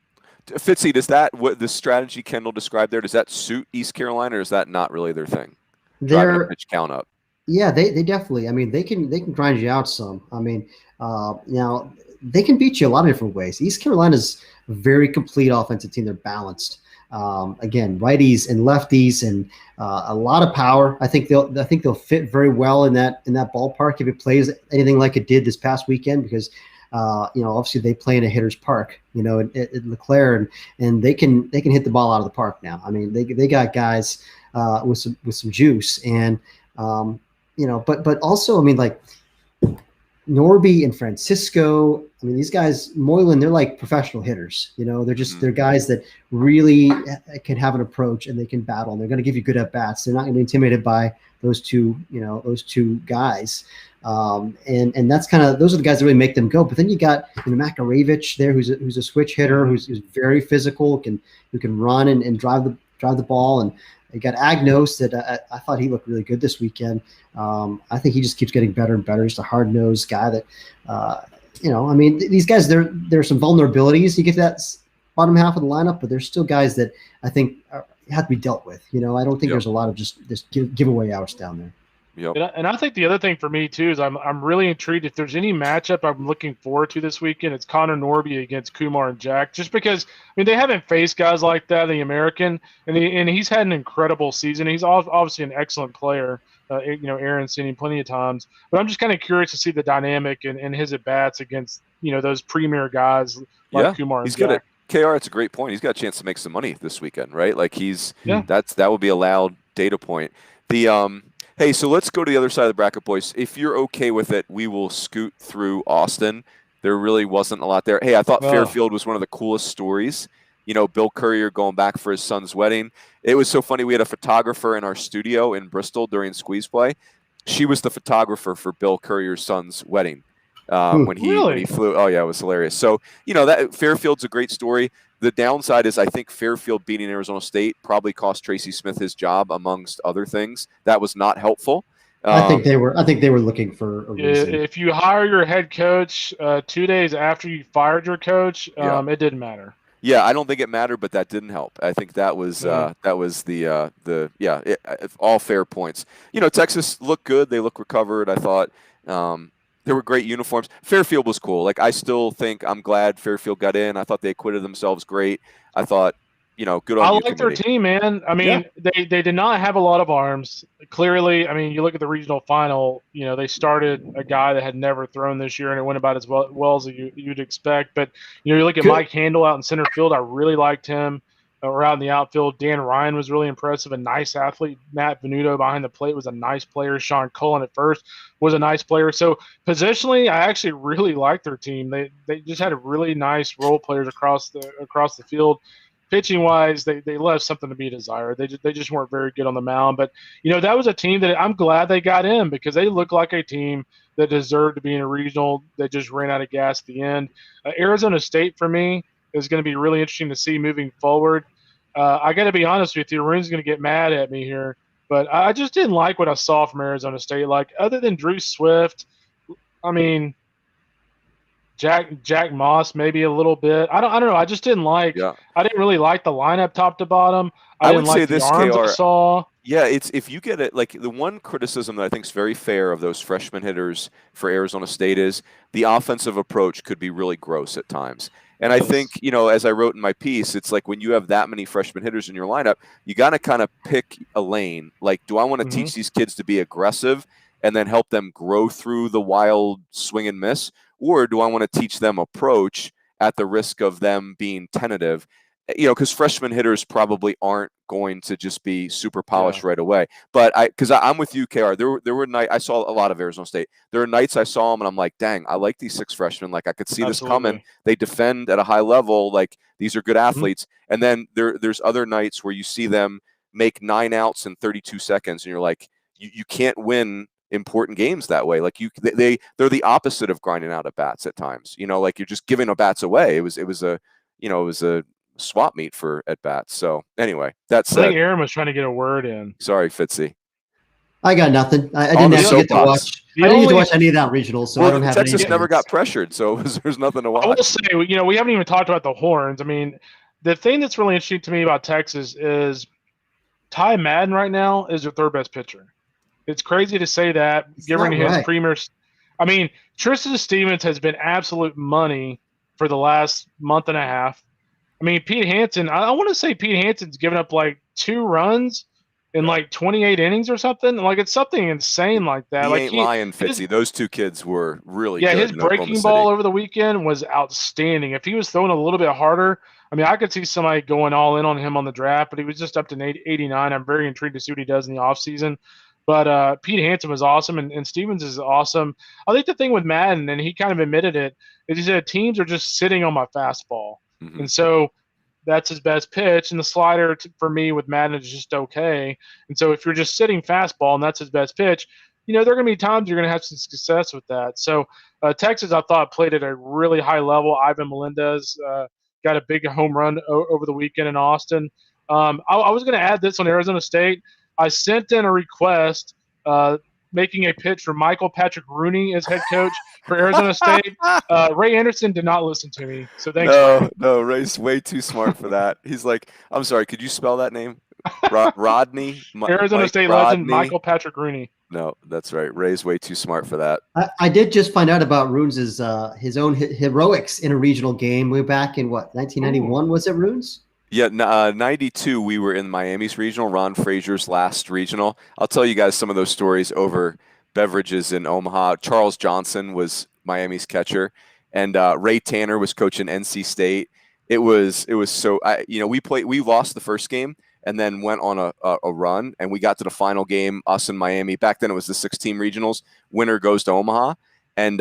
Fitzy, does what the strategy Kendall described there, does that suit East Carolina, or is that not really their thing? Driving a pitch count up. Yeah, they definitely. I mean, they can grind you out some. I mean, now they can beat you a lot of different ways. East Carolina's a very complete offensive team. They're balanced. Again, righties and lefties, and a lot of power. I think they'll fit very well in that ballpark if it plays anything like it did this past weekend, because obviously they play in a hitter's park, at LeClaire, and they can hit the ball out of the park now. I mean, they got guys with some juice, and but also, I mean, like Norby and Francisco. I mean, these guys, Moylan, they're like professional hitters. They're guys that really can have an approach, and they can battle, and they're going to give you good at bats. They're not going to be intimidated by those two guys. And that's those are the guys that really make them go. But then you got Makarevich there, who's a switch hitter, who's very physical, who can run and drive the ball. And you got Agnos that I thought he looked really good this weekend. I think he just keeps getting better and better. Just a hard-nosed guy that I mean, these guys, there's some vulnerabilities. You get to that bottom half of the lineup, but there's still guys that I think have to be dealt with. I don't think there's a lot of just giveaway outs down there. Yep. And I think the other thing for me too is I'm really intrigued. If there's any matchup I'm looking forward to this weekend, it's Connor Norby against Kumar and Jack. Just because they haven't faced guys like that in the American, and he's had an incredible season. He's obviously an excellent player. Aaron's seen him plenty of times, but I'm just kind of curious to see the dynamic and his at bats against those premier guys like Kumar and he's Jack. Good KR, it's a great point. He's got a chance to make some money this weekend, right? Like that would be a loud data point. Hey, so let's go to the other side of the bracket, boys. If you're okay with it, we will scoot through Austin. There really wasn't a lot there. Hey, I thought Fairfield was one of the coolest stories. Bill Courier going back for his son's wedding. It was so funny. We had a photographer in our studio in Bristol during squeeze play. She was the photographer for Bill Courier's son's wedding when he flew. Oh, yeah, it was hilarious. So, that Fairfield's a great story. The downside is I think Fairfield beating Arizona State probably cost Tracy Smith his job, amongst other things. That was not helpful. I think they were looking for a reason. If you hire your head coach 2 days after you fired your coach, it didn't matter. Yeah, I don't think it mattered, but that didn't help. I think that was all fair points. Texas looked good. They look recovered. I thought there were great uniforms. Fairfield was cool. Like, I still think I'm glad Fairfield got in. I thought they acquitted themselves great. I thought, good on you. I like their team, man. I mean, they did not have a lot of arms. Clearly, I mean, you look at the regional final, they started a guy that had never thrown this year, and it went about as well as you'd expect. But, you look at Mike Handel out in center field. I really liked him. were out in the outfield. Dan Ryan was really impressive, a nice athlete. Matt Venuto behind the plate was a nice player. Sean Cullen at first was a nice player. So positionally, I actually really liked their team. They just had a really nice role players across the field. Pitching wise, they left something to be desired. They just weren't very good on the mound. But that was a team that I'm glad they got in, because they look like a team that deserved to be in a regional. That just ran out of gas at the end. Arizona State for me is going to be really interesting to see moving forward. I got to be honest with you, Arun's going to get mad at me here, but I just didn't like what I saw from Arizona State. Like, other than Drew Swift, I mean, Jack Moss maybe a little bit. I don't know. I just didn't like. Yeah. I didn't really like the lineup top to bottom. I would didn't like say the this, arms I KR. saw. Yeah, it's if you get it, like the one criticism that I think is very fair of those freshman hitters for Arizona State is the offensive approach could be really gross at times. And I think, as I wrote in my piece, it's like when you have that many freshman hitters in your lineup, you got to kind of pick a lane. Like, do I want to teach these kids to be aggressive and then help them grow through the wild swing and miss? Or do I want to teach them approach at the risk of them being tentative? Because freshman hitters probably aren't going to just be super polished right away. But I'm with you, KR. There were nights I saw a lot of Arizona State. There are nights I saw them and I'm like, dang, I like these 6 freshmen. Like, I could see this coming. They defend at a high level. Like, these are good athletes. And then there's other nights where you see them make 9 outs in 32 seconds, and you're like, you can't win important games that way. Like, they're the opposite of grinding out at bats at times. Like, you're just giving bats away. It was a swap meet for at bats. So anyway, that's. I think Aaron was trying to get a word in. Sorry, Fitzy. I got nothing. I didn't actually get to watch. I didn't get to watch any of that regional, so I don't have. Texas never got pressured, so there's nothing to watch. I will say, we haven't even talked about the horns. I mean, the thing that's really interesting to me about Texas is Ty Madden right now is their 3rd best pitcher. It's crazy to say that, given his premier. I mean, Tristan Stevens has been absolute money for the last month and a half. I mean, Pete Hansen, I want to say Pete Hansen's given up like 2 runs in like 28 innings or something. Like, it's something insane like that. He ain't lying, Fitzy. Those 2 kids were really good. Yeah, his breaking ball over the weekend was outstanding. If he was throwing a little bit harder, I mean, I could see somebody going all in on him on the draft, but he was just up to 89. I'm very intrigued to see what he does in the offseason. But Pete Hansen was awesome, and Stevens is awesome. I think the thing with Madden, and he kind of admitted it, is he said teams are just sitting on my fastball. Mm-hmm. And so that's his best pitch. And the slider, for me, with Madden is just okay. And so if you're just sitting fastball and that's his best pitch, there are going to be times you're going to have some success with that. So Texas, I thought, played at a really high level. Ivan Melendez got a big home run over the weekend in Austin. I was going to add this on Arizona State. I sent in a request making a pitch for Michael Patrick Rooney as head coach for Arizona State. Ray Anderson did not listen to me, so thanks. No, Ray's way too smart for that. He's like, I'm sorry, could you spell that name? Rodney? Arizona State legend Michael Patrick Rooney. No, that's right. Ray's way too smart for that. I did just find out about Runes' his own heroics in a regional game way back in, 1991? Ooh. Was it Runes? Yeah, 92, we were in Miami's regional, Ron Frazier's last regional. I'll tell you guys some of those stories over beverages in Omaha. Charles Johnson was Miami's catcher, and Ray Tanner was coaching NC State. It was so, we lost the first game and then went on a run, and we got to the final game, us and Miami. Back then it was the 6-team regionals. Winner goes to Omaha, and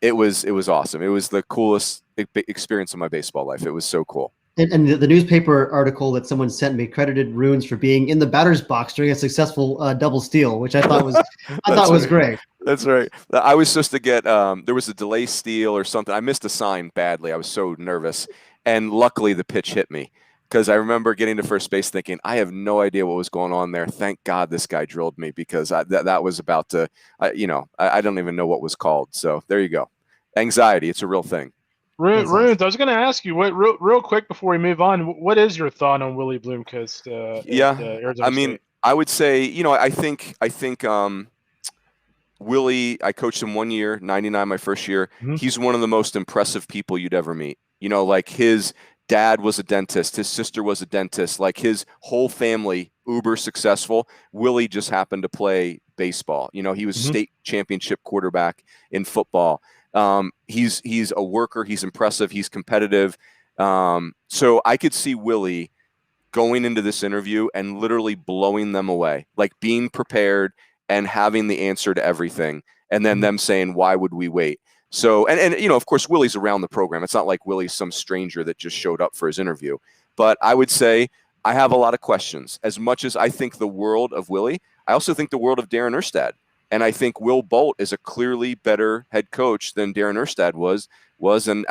it was awesome. It was the coolest experience of my baseball life. It was so cool. And the newspaper article that someone sent me credited Runes for being in the batter's box during a successful double steal, which I thought was great. That's right. I was supposed to get there was a delay steal or something. I missed a sign badly. I was so nervous, and luckily the pitch hit me, because I remember getting to first base thinking, I have no idea what was going on there. Thank God this guy drilled me, because that was about to, I don't even know what was called. So there you go. Anxiety, it's a real thing. Runes, I was going to ask you, what real quick before we move on, what is your thought on Willie Bloomquist? I mean, State? I would say, I think Willie, I coached him 1 year, 99, my first year. Mm-hmm. He's one of the most impressive people you'd ever meet. Like, his dad was a dentist, his sister was a dentist, like, his whole family, uber successful. Willie just happened to play baseball. He was state championship quarterback in football. He's a worker. He's impressive. He's competitive. So I could see Willie going into this interview and literally blowing them away, like being prepared and having the answer to everything, and then them saying, why would we wait? So, and of course, Willie's around the program. It's not like Willie's some stranger that just showed up for his interview. But I would say I have a lot of questions. As much as I think the world of Willie, I also think the world of Darren Erstad. And I think Will Bolt is a clearly better head coach than Darren Erstad was. And,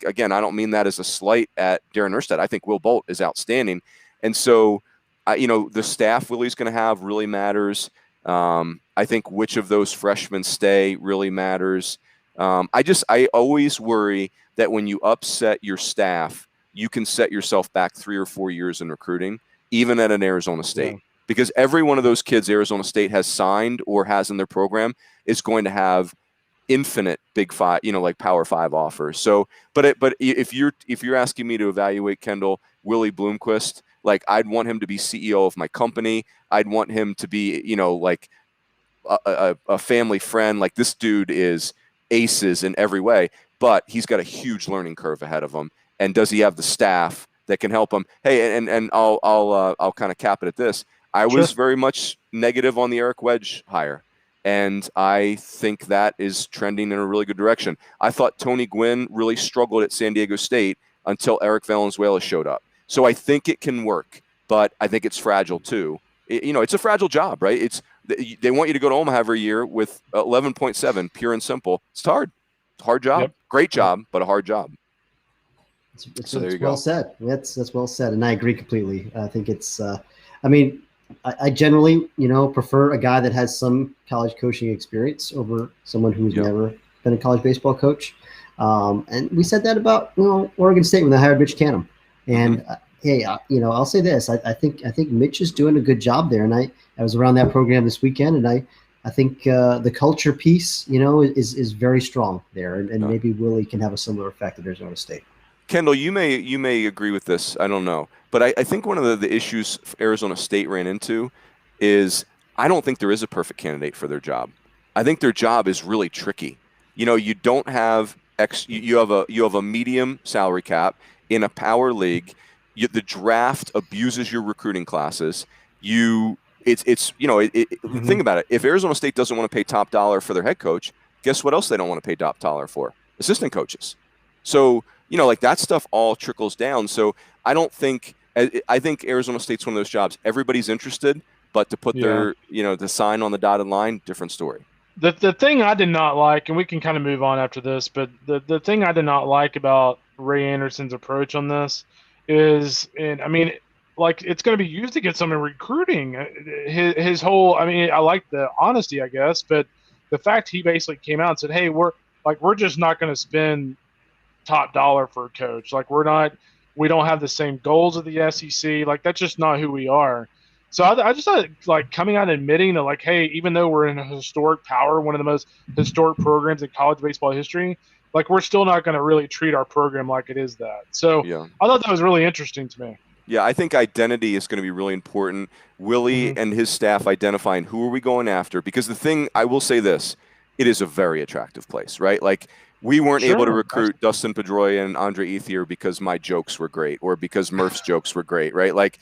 again, I don't mean that as a slight at Darren Erstad. I think Will Bolt is outstanding. And so, the staff Willie's going to have really matters. I think which of those freshmen stay really matters. I always worry that when you upset your staff, you can set yourself back 3 or 4 years in recruiting, even at an Arizona State. Yeah. Because every one of those kids Arizona State has signed or has in their program is going to have infinite Big Five, like Power 5 offers. So, but if you're asking me to evaluate Kendall, Willie Bloomquist, like I'd want him to be CEO of my company. I'd want him to be, like a family friend. Like this dude is aces in every way, but he's got a huge learning curve ahead of him. And does he have the staff that can help him? Hey, and I'll kind of cap it at this. I was very much negative on the Eric Wedge hire, and I think that is trending in a really good direction. I thought Tony Gwynn really struggled at San Diego State until Eric Valenzuela showed up. So I think it can work, but I think it's fragile too. It's a fragile job, right? They want you to go to Omaha every year with 11.7, pure and simple. It's hard. It's a hard job. Yep. Great job, but a hard job. So there you go. Well said. That's well said, and I agree completely. I think it's. I generally, prefer a guy that has some college coaching experience over someone who's never been a college baseball coach. And we said that about Oregon State when they hired Mitch Canham. And hey, I'll say this: I think Mitch is doing a good job there. And I was around that program this weekend, and I think the culture piece, is very strong there, and maybe Willie can have a similar effect at Arizona State. Kendall, you may agree with this. I don't know. But I think one of the issues Arizona State ran into is I don't think there is a perfect candidate for their job. I think their job is really tricky. You don't have you have a medium salary cap in a power league. The draft abuses your recruiting classes. Think about it. If Arizona State doesn't want to pay top dollar for their head coach, guess what else they don't want to pay top dollar for? Assistant coaches. So, that stuff all trickles down. So I think Arizona State's one of those jobs. Everybody's interested, but to put their, the sign on the dotted line, different story. The thing I did not like, and we can kind of move on after this, but the thing I did not like about Ray Anderson's approach on this is, it's going to be used against him in recruiting. His whole, I like the honesty, I guess, but the fact he basically came out and said, hey, we're just not going to spend top dollar for a coach. We don't have the same goals of the SEC. That's just not who we are. So I just thought, coming out and admitting that, hey, even though we're in a historic power, one of the most historic programs in college baseball history, we're still not going to really treat our program like it is that. So I thought that was really interesting to me. Yeah, I think identity is going to be really important. Willie and his staff identifying who are we going after, because the thing, I will say this, it is a very attractive place, right? We weren't able to recruit Dustin Pedroia and Andre Ethier because my jokes were great or because Murph's jokes were great, right?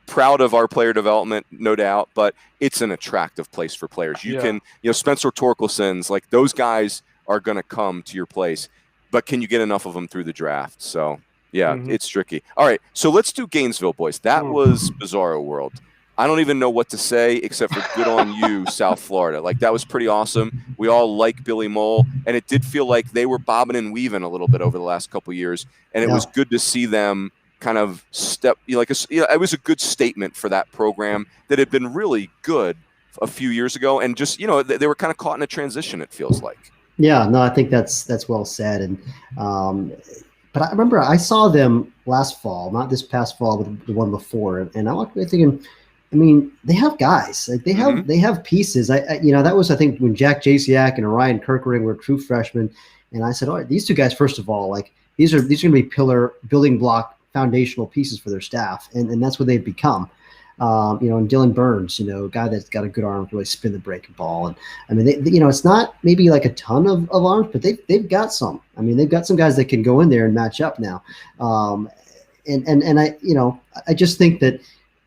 Proud of our player development, no doubt, but it's an attractive place for players. You can, Spencer Torkelson's, those guys are going to come to your place, but can you get enough of them through the draft? So, it's tricky. All right, so let's do Gainesville, boys. That was Bizarro World. I don't even know what to say except for good on you, South Florida. That was pretty awesome. We all like Billy Mole, and it did feel like they were bobbing and weaving a little bit over the last couple of years, and it was good to see them kind of step. It was a good statement for that program that had been really good a few years ago, and just they were kind of caught in a transition. It feels like. Yeah, no, I think that's well said, and but I remember I saw them last fall, not this past fall, but the one before, and I walked away thinking, they have guys. They have pieces. That was, I think, when Jack Jasiak and Orion Kirkering were true freshmen, and I said, all right, these two guys, first of all, these are going to be building block, foundational pieces for their staff, and that's what they've become. And Dylan Burns, a guy that's got a good arm to really spin the breaking ball, and it's not maybe a ton of arms, but they've got some. They've got some guys that can go in there and match up now. and I just think that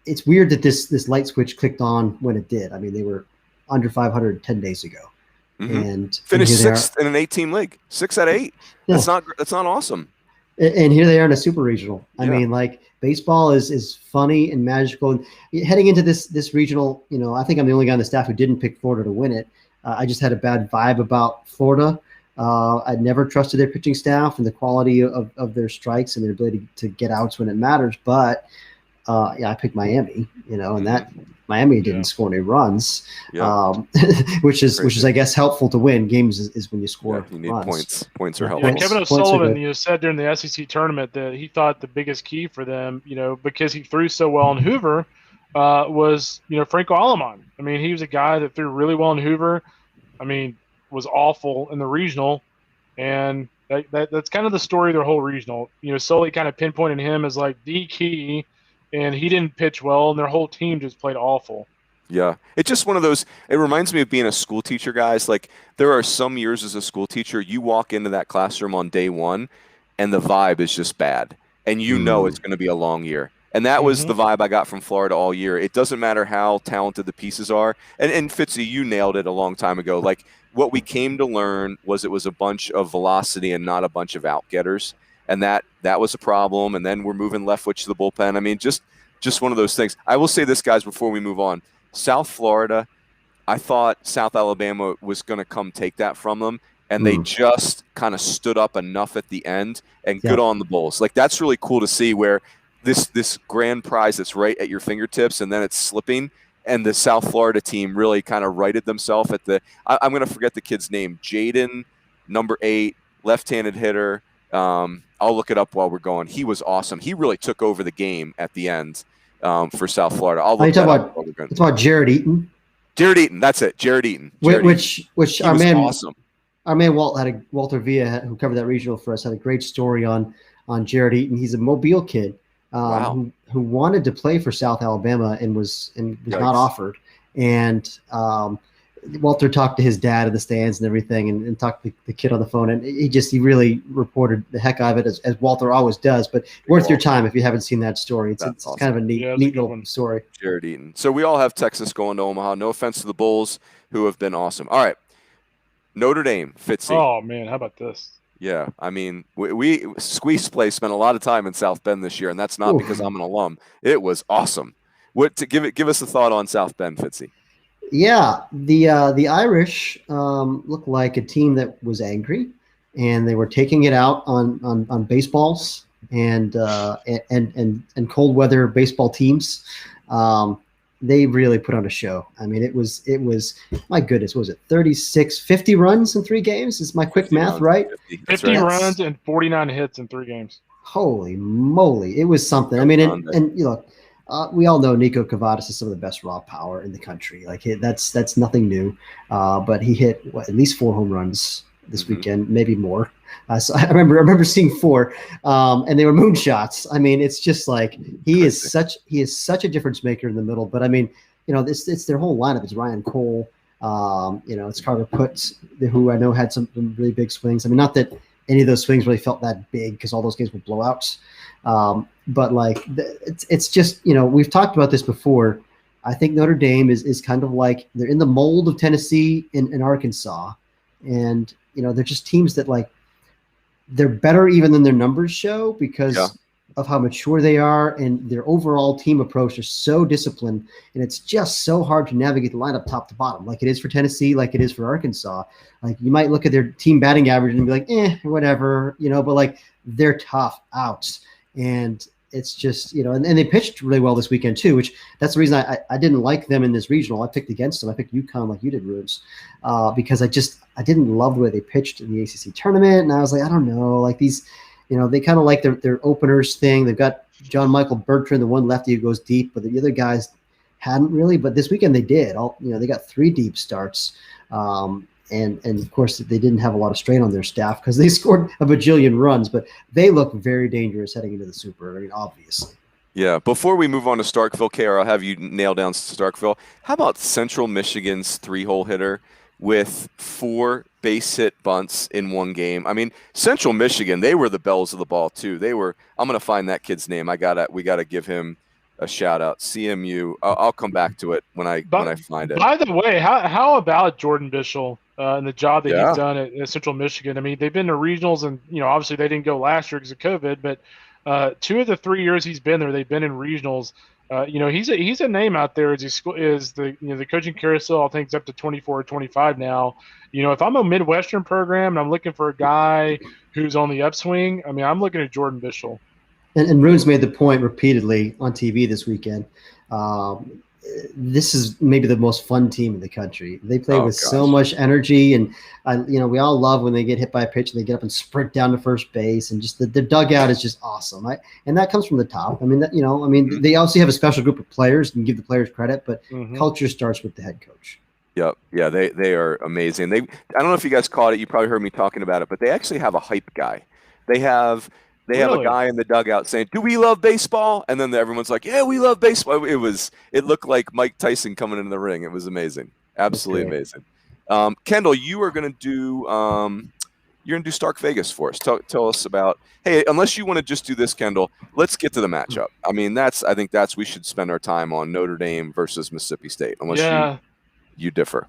it's weird that this light switch clicked on when it did. I mean, they were under 500 10 days ago, and finished sixth in an 8-team league, 6 out of 8. Yeah. That's not awesome. And here they are in a super regional. I mean, like, baseball is funny and magical. And heading into this regional, I think I'm the only guy on the staff who didn't pick Florida to win it. I just had a bad vibe about Florida. I'd never trusted their pitching staff and the quality of their strikes and their ability to get outs when it matters. But I picked Miami, and that Miami didn't score any runs, which is I guess helpful to win games is when you score. You need runs. points. Points are helpful. Yeah, Kevin O'Sullivan, said during the SEC tournament that he thought the biggest key for them, because he threw so well in Hoover, was Franco Alamon. I mean, he was a guy that threw really well in Hoover. I mean, was awful in the regional, and that's kind of the story of their whole regional. Sully kind of pinpointed him as like the key. And he didn't pitch well, and their whole team just played awful. Yeah. It's just one of those – it reminds me of being a school teacher, guys. Like, there are some years as a school teacher, you walk into that classroom on day one, and the vibe is just bad. And it's going to be a long year. And that was the vibe I got from Florida all year. It doesn't matter how talented the pieces are. And Fitzy, you nailed it a long time ago. Like, what we came to learn was it was a bunch of velocity and not a bunch of out-getters. And that was a problem. And then we're moving Leftwich to the bullpen. I mean, just one of those things. I will say this, guys, before we move on. South Florida, I thought South Alabama was going to come take that from them. And they just kind of stood up enough at the end. And good on the Bulls. Like, that's really cool to see where this grand prize that's right at your fingertips and then it's slipping. And the South Florida team really kind of righted themselves at I'm going to forget the kid's name. Jaden, number 8, left-handed hitter. I'll look it up while we're going. He was awesome. He really took over the game at the end for South Florida. I'll look that up while we're going. It's about Jared Eaton. Jared Eaton, that's it. Jared Eaton. Which our man, awesome. Our man Walter Villa, who covered that regional for us, had a great story on Jared Eaton. He's a Mobile kid who wanted to play for South Alabama and was not offered. And Walter talked to his dad in the stands and everything, and talked to the kid on the phone, and he really reported the heck out of it, as Walter always does. But worth your time if you haven't seen that story. It's awesome. Kind of a neat little story. Jared Eaton. So we all have Texas going to Omaha. No offense to the Bulls, who have been awesome. All right, Notre Dame, Fitzy. Oh man, how about this? Yeah, I mean, we Squeeze Play spent a lot of time in South Bend this year, and that's not because I'm an alum. It was awesome. Give us a thought on South Bend, Fitzy. Yeah, the Irish looked like a team that was angry, and they were taking it out on baseballs and cold weather baseball teams. They really put on a show. I mean, it was my goodness, what was it 50 runs in 3 games? Is my quick math right? 50 runs and 49 hits in 3 games. Holy moly, it was something. I mean, and you look. We all know Nico Cavadas is some of the best raw power in the country. Like, that's nothing new. But he hit at least 4 home runs this weekend, maybe more. So I remember seeing 4, and they were moonshots. I mean, it's just like he is such a difference maker in the middle. But I mean, it's their whole lineup. It's Ryan Cole. It's Carter Putz, who I know had some really big swings. I mean, not that any of those swings really felt that big because all those games were blowouts. But like, it's just, we've talked about this before. I think Notre Dame is kind of like, they're in the mold of Tennessee and Arkansas. And, they're just teams that, like, they're better even than their numbers show because of how mature they are, and their overall team approach is so disciplined. And it's just so hard to navigate the lineup top to bottom, like it is for Tennessee, like it is for Arkansas. Like, you might look at their team batting average and be like, whatever, but like, they're tough outs. And it's just, and they pitched really well this weekend too, which that's the reason I didn't like them in this regional. I picked against them. I picked UConn like you did, Rubes, because I didn't love the way they pitched in the ACC tournament. And I was like, I don't know, like these, they kind of like their openers thing. They've got John Michael Bertrand, the one lefty who goes deep, but the other guys hadn't really. But this weekend they did. They got 3 deep starts. And of course, they didn't have a lot of strain on their staff because they scored a bajillion runs, but they look very dangerous heading into the Super. I mean, obviously. Yeah. Before we move on to Starkville, KR, I'll have you nail down Starkville. How about Central Michigan's 3-hole hitter with 4 base hit bunts in one game. I mean, Central Michigan, they were the bells of the ball too. I'm going to find that kid's name. We got to give him a shout out. CMU. I'll come back to it when I find it. By the way, how about Jordan Bischel and the job that Yeah. he's done at Central Michigan? I mean, they've been to regionals, and obviously they didn't go last year because of COVID, but 2 of the 3 years he's been there, they've been in regionals. He's a name out there. The coaching carousel, I think, is up to 24 or 25 now. If I'm a Midwestern program and I'm looking for a guy who's on the upswing, I mean, I'm looking at Jordan Bischel. And Rune's made the point repeatedly on TV this weekend. This is maybe the most fun team in the country. They play with so much energy, and we all love when they get hit by a pitch and they get up and sprint down to first base, and just the dugout is just awesome. And that comes from the top. I mean, they obviously have a special group of players and give the players credit, but culture starts with the head coach. Yep. Yeah, they are amazing. I don't know if you guys caught it. You probably heard me talking about it, but they actually have a hype guy. They have a guy in the dugout saying, "Do we love baseball?" And then everyone's like, "Yeah, we love baseball." It looked like Mike Tyson coming into the ring. It was amazing. Absolutely amazing. Kendall, you are going to do Stark Vegas for us. Tell us about, hey, unless you want to just do this, Kendall, let's get to the matchup. I mean, I think we should spend our time on Notre Dame versus Mississippi State, unless you differ.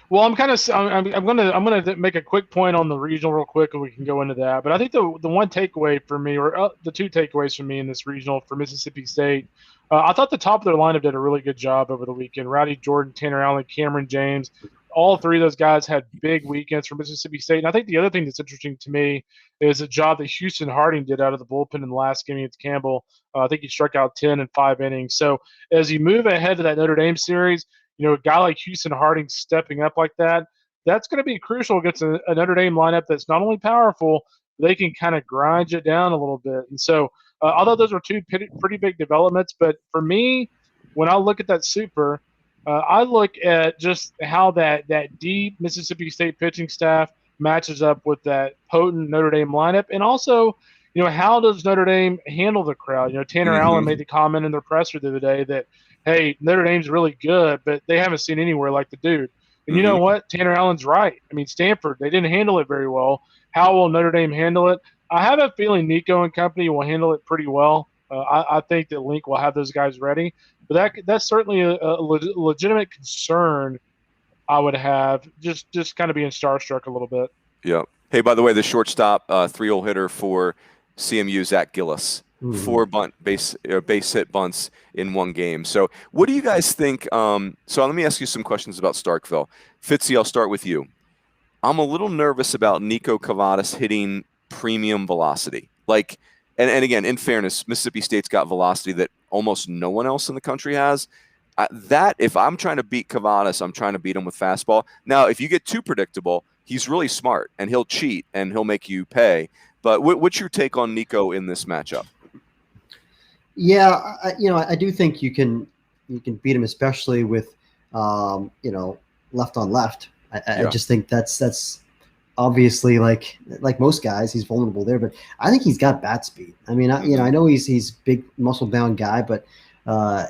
Well, I'm going to make a quick point on the regional real quick, and we can go into that. But I think the one takeaway for me, or the 2 takeaways for me in this regional for Mississippi State, I thought the top of their lineup did a really good job over the weekend. Rowdy Jordan, Tanner Allen, Cameron James, all 3 of those guys had big weekends for Mississippi State. And I think the other thing that's interesting to me is the job that Houston Harding did out of the bullpen in the last game against Campbell. I think he struck out 10 in 5 innings. So as you move ahead to that Notre Dame series, a guy like Houston Harding stepping up like that's going to be crucial against a Notre Dame lineup that's not only powerful, they can kind of grind you down a little bit. And so although those are 2 pretty big developments, but for me, when I look at that super, I look at just how that deep Mississippi State pitching staff matches up with that potent Notre Dame lineup. And also, how does Notre Dame handle the crowd? Tanner Allen made the comment in their presser the other day that, hey, Notre Dame's really good, but they haven't seen anywhere like the dude. And you know what? Tanner Allen's right. I mean, Stanford, they didn't handle it very well. How will Notre Dame handle it? I have a feeling Nico and company will handle it pretty well. I think that Link will have those guys ready. But that's certainly a legitimate concern I would have, just kind of being starstruck a little bit. Yeah. Hey, by the way, the shortstop, 3-hole hitter for CMU, Zach Gillis. 4 base hit bunts in one game. So what do you guys think? So let me ask you some questions about Starkville. Fitzy, I'll start with you. I'm a little nervous about Nico Cavadas hitting premium velocity. And again, in fairness, Mississippi State's got velocity that almost no one else in the country has. If I'm trying to beat Cavadas, I'm trying to beat him with fastball. Now, if you get too predictable, he's really smart and he'll cheat and he'll make you pay. But what's your take on Nico in this matchup? Yeah, I do think you can beat him, especially with left on left. I just think that's obviously like most guys, he's vulnerable there, but I think he's got bat speed. I mean, I know he's big muscle bound guy, but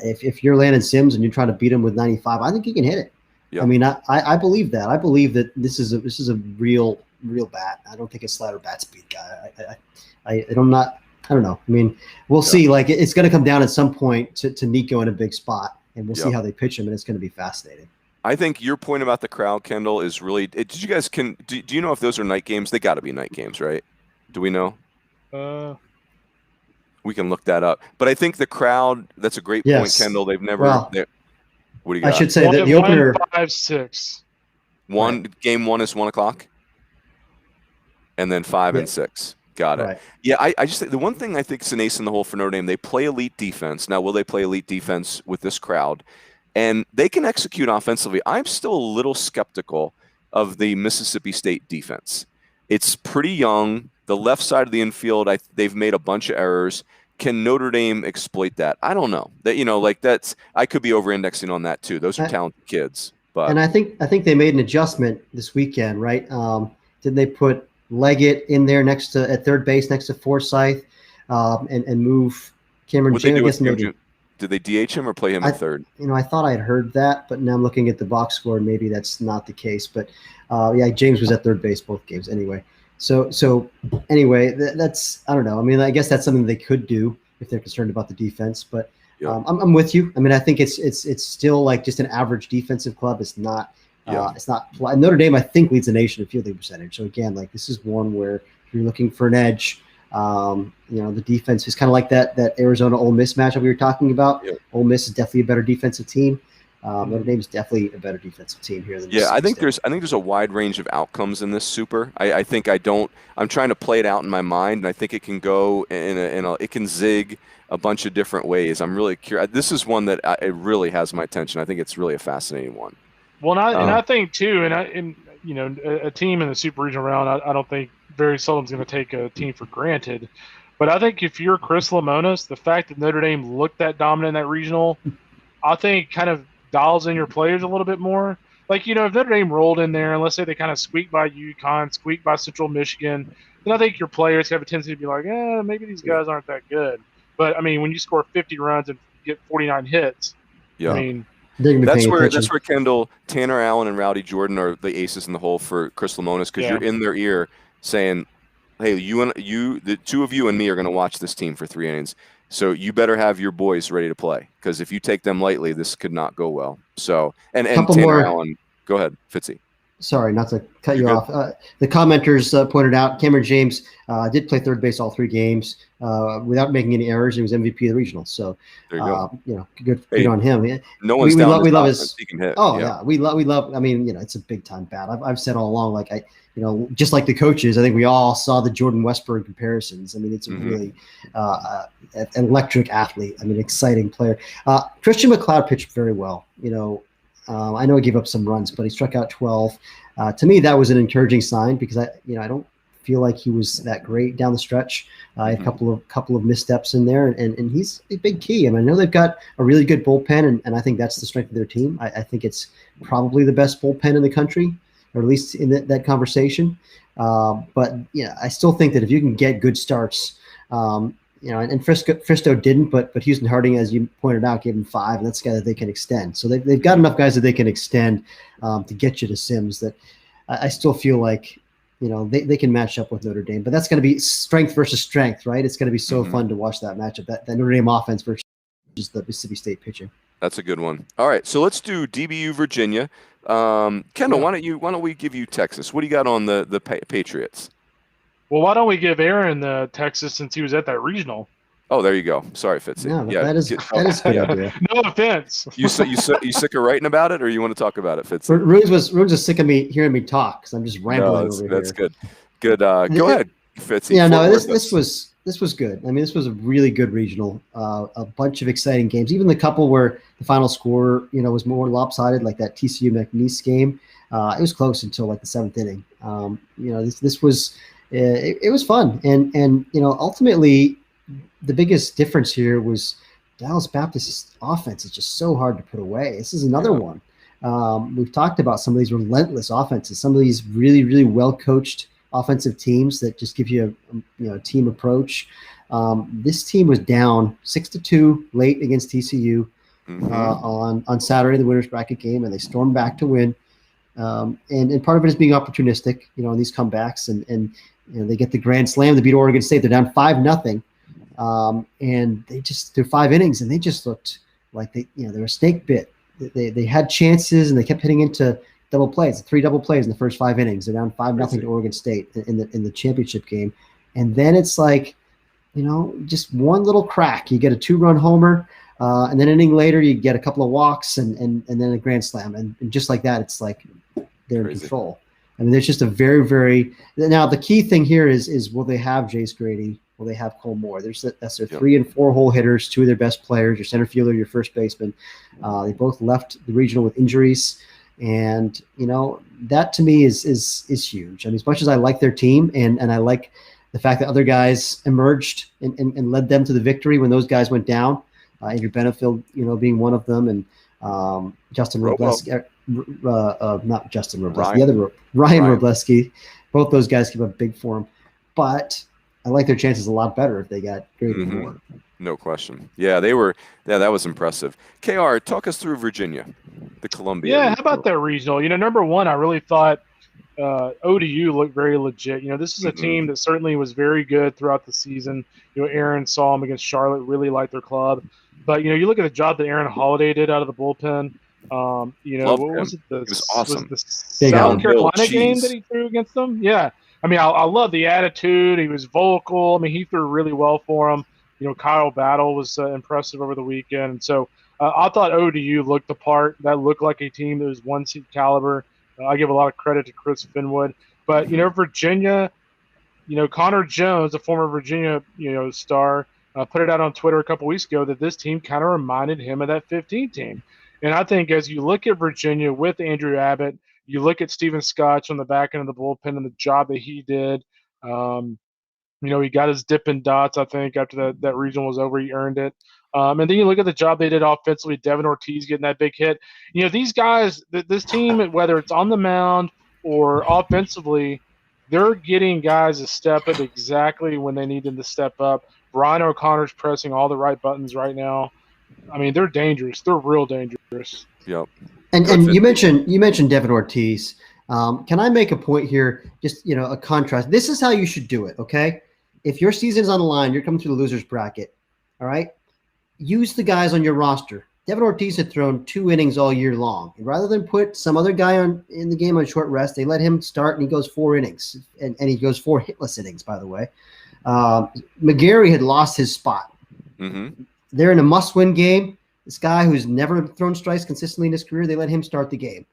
if you're Landon Sims and you're trying to beat him with 95, I think he can hit it. Yeah. I mean, I believe that. I believe that this is a real bat. I don't think a slider bat speed guy. I don't know. I mean, we'll see. It's going to come down at some point to Nico in a big spot, and we'll see how they pitch him, and it's going to be fascinating. I think your point about the crowd, Kendall, is really. Did you guys do you know if those are night games? They got to be night games, right? Do we know? We can look that up. But I think the crowd. That's a great point, Kendall. They've never. What do you got? I should say that the opener 5-6. Game 1 is 1:00, and then 5 and 6. Got it. Right. Yeah, I just think the one thing I think is an ace in the hole for Notre Dame, they play elite defense. Now, will they play elite defense with this crowd? And they can execute offensively. I'm still a little skeptical of the Mississippi State defense. It's pretty young. The left side of the infield, they've made a bunch of errors. Can Notre Dame exploit that? I don't know. I could be over-indexing on that too. Those are talented kids. And I think they made an adjustment this weekend, right? Didn't they put Leggett in there at third base next to Forsythe, and move Cameron James? Did they DH him or play him at third? I thought I had heard that, but now I'm looking at the box score, and maybe that's not the case. But yeah, James was at third base both games anyway. So anyway, that's, I don't know. I mean, I guess that's something they could do if they're concerned about the defense. But I'm with you. I mean, I think it's still like just an average defensive club. It's not. It's not. Notre Dame, I think, leads the nation in fielding percentage. So again, like this is one where if you're looking for an edge, the defense is kind of like that Arizona Ole Miss matchup we were talking about. Yep. Ole Miss is definitely a better defensive team. Notre Dame is definitely a better defensive team here than I think there's a wide range of outcomes in this Super. I'm trying to play it out in my mind, and I think it can go it can zig a bunch of different ways. I'm really curious. This is one that it really has my attention. I think it's really a fascinating one. Well, and I think too, a team in the Super Regional round, I don't think very seldom is going to take a team for granted. But I think if you're Chris Lemonis, the fact that Notre Dame looked that dominant in that regional, I think kind of dials in your players a little bit more. Like, if Notre Dame rolled in there, and let's say they kind of squeaked by UConn, squeaked by Central Michigan, then I think your players have a tendency to be like, maybe these guys aren't that good. But, I mean, when you score 50 runs and get 49 hits, I mean – that's where Kendall, Tanner Allen, and Rowdy Jordan are the aces in the hole for Chris Lemonis, because you're in their ear saying, hey, the two of you and me are going to watch this team for 3 innings. So you better have your boys ready to play, because if you take them lightly, this could not go well. So and Tanner Allen, go ahead, Fitzy. Sorry, not to cut you off. The commenters pointed out Cameron James did play third base all 3 games without making any errors. He was MVP of the regional. So there you go. Good on him. No one's we love his. He can hit. Oh yeah, we love. I mean, it's a big time bat. I've said all along, like just like the coaches, I think we all saw the Jordan Westburg comparisons. I mean, it's a really an electric athlete. I mean, exciting player. Christian Mcleod pitched very well. I know he gave up some runs, but he struck out 12. To me, that was an encouraging sign, because I don't feel like he was that great down the stretch. A couple of missteps in there, and he's a big key. I mean, I know they've got a really good bullpen, and I think that's the strength of their team. I think it's probably the best bullpen in the country, or at least in that conversation. But I still think that if you can get good starts, and Fristow didn't, but Houston Harding, as you pointed out, gave him 5, and that's a guy that they can extend. So they've got enough guys that they can extend to get you to Sims, that I still feel like they can match up with Notre Dame. But that's going to be strength versus strength, right? It's going to be so fun to watch that matchup, that Notre Dame offense versus the Mississippi State pitching. That's a good one. All right, so let's do DBU Virginia. Kendall, why don't we give you Texas? What do you got on the Patriots? Well, why don't we give Aaron the Texas, since he was at that regional? Oh, there you go. Sorry, Fitzy. That is a good idea. No offense. You sick of writing about it, or you want to talk about it, Fitzy? Runes was sick of me hearing me talk, because I'm just rambling over here. That's good. Good. Go ahead, Fitzy. Yeah, no, this was good. I mean, this was a really good regional. A bunch of exciting games. Even the couple where the final score, was more lopsided, like that TCU McNeese game. It was close until like the 7th inning. This was. It was fun, and ultimately the biggest difference here was Dallas Baptist's offense is just so hard to put away. This is another one. We've talked about some of these relentless offenses, some of these really, really well coached offensive teams that just give you a team approach. This team was down 6-2 late against TCU on Saturday, the winners bracket game, and they stormed back to win. And part of it is being opportunistic, in these comebacks, and they get the grand slam to beat Oregon State. They're down 5-0, and they're 5 innings, and they just looked like they were snake bit. They had chances, and they kept hitting into double plays, 3 double plays in the first 5 innings. They're down 5-0 to Oregon State in the championship game, and then it's like, just one little crack. You get a 2-run homer, and then an inning later, you get a couple of walks, and then a grand slam, and just like that, it's like they're in control. I mean, there's just a very, very – now the key thing here is will they have Jace Grady? Will they have Cole Moore? That's their 3 and 4 hole hitters, 2 of their best players, your center fielder, your first baseman. They both left the regional with injuries. And, that to me is huge. I mean, as much as I like their team and I like the fact that other guys emerged and led them to the victory when those guys went down, Andrew Benefield, being one of them, and Justin Robleski – not Justin Robleski, the other Ryan Robleski. Both those guys came up big for him. But I like their chances a lot better if they got Grady Mhm. more. No question. Yeah, they were. Yeah, that was impressive. KR, talk us through Virginia, the Columbia. Yeah, how about that regional? Number one, I really thought ODU looked very legit. This is a team that certainly was very good throughout the season. Aaron saw them against Charlotte, really liked their club. But you look at the job that Aaron Holiday did out of the bullpen. Loved What was him. it? He was awesome. The Big South Allen. Carolina game Cheese. that he threw against them? Yeah. I mean, I love the attitude. He was vocal. I mean, he threw really well for him. Kyle Battle was impressive over the weekend. And so I thought ODU looked the part. That looked like a team that was one-seed caliber. I give a lot of credit to Chris Finwood. But, Virginia, Connor Jones, a former Virginia, star, put it out on Twitter a couple weeks ago that this team kind of reminded him of that 15 team. And I think as you look at Virginia with Andrew Abbott, you look at Steven Scotch on the back end of the bullpen and the job that he did. He got his Dippin' Dots, I think, after that regional was over. He earned it. And then you look at the job they did offensively, Devin Ortiz getting that big hit. These guys, this team, whether it's on the mound or offensively, they're getting guys to step up exactly when they need them to step up. Brian O'Connor's pressing all the right buttons right now. I mean, they're dangerous. They're real dangerous. Yep. And you mentioned Devin Ortiz. Can I make a point here? Just a contrast. This is how you should do it. Okay, if your season's on the line, you're coming through the losers bracket. All right, use the guys on your roster. Devin Ortiz had thrown 2 innings all year long. And rather than put some other guy in the game on short rest, they let him start, and he goes 4 innings. And he goes 4 hitless innings, by the way. McGarry had lost his spot. Mm-hmm. They're in a must-win game. This guy who's never thrown strikes consistently in his career, they let him start the game.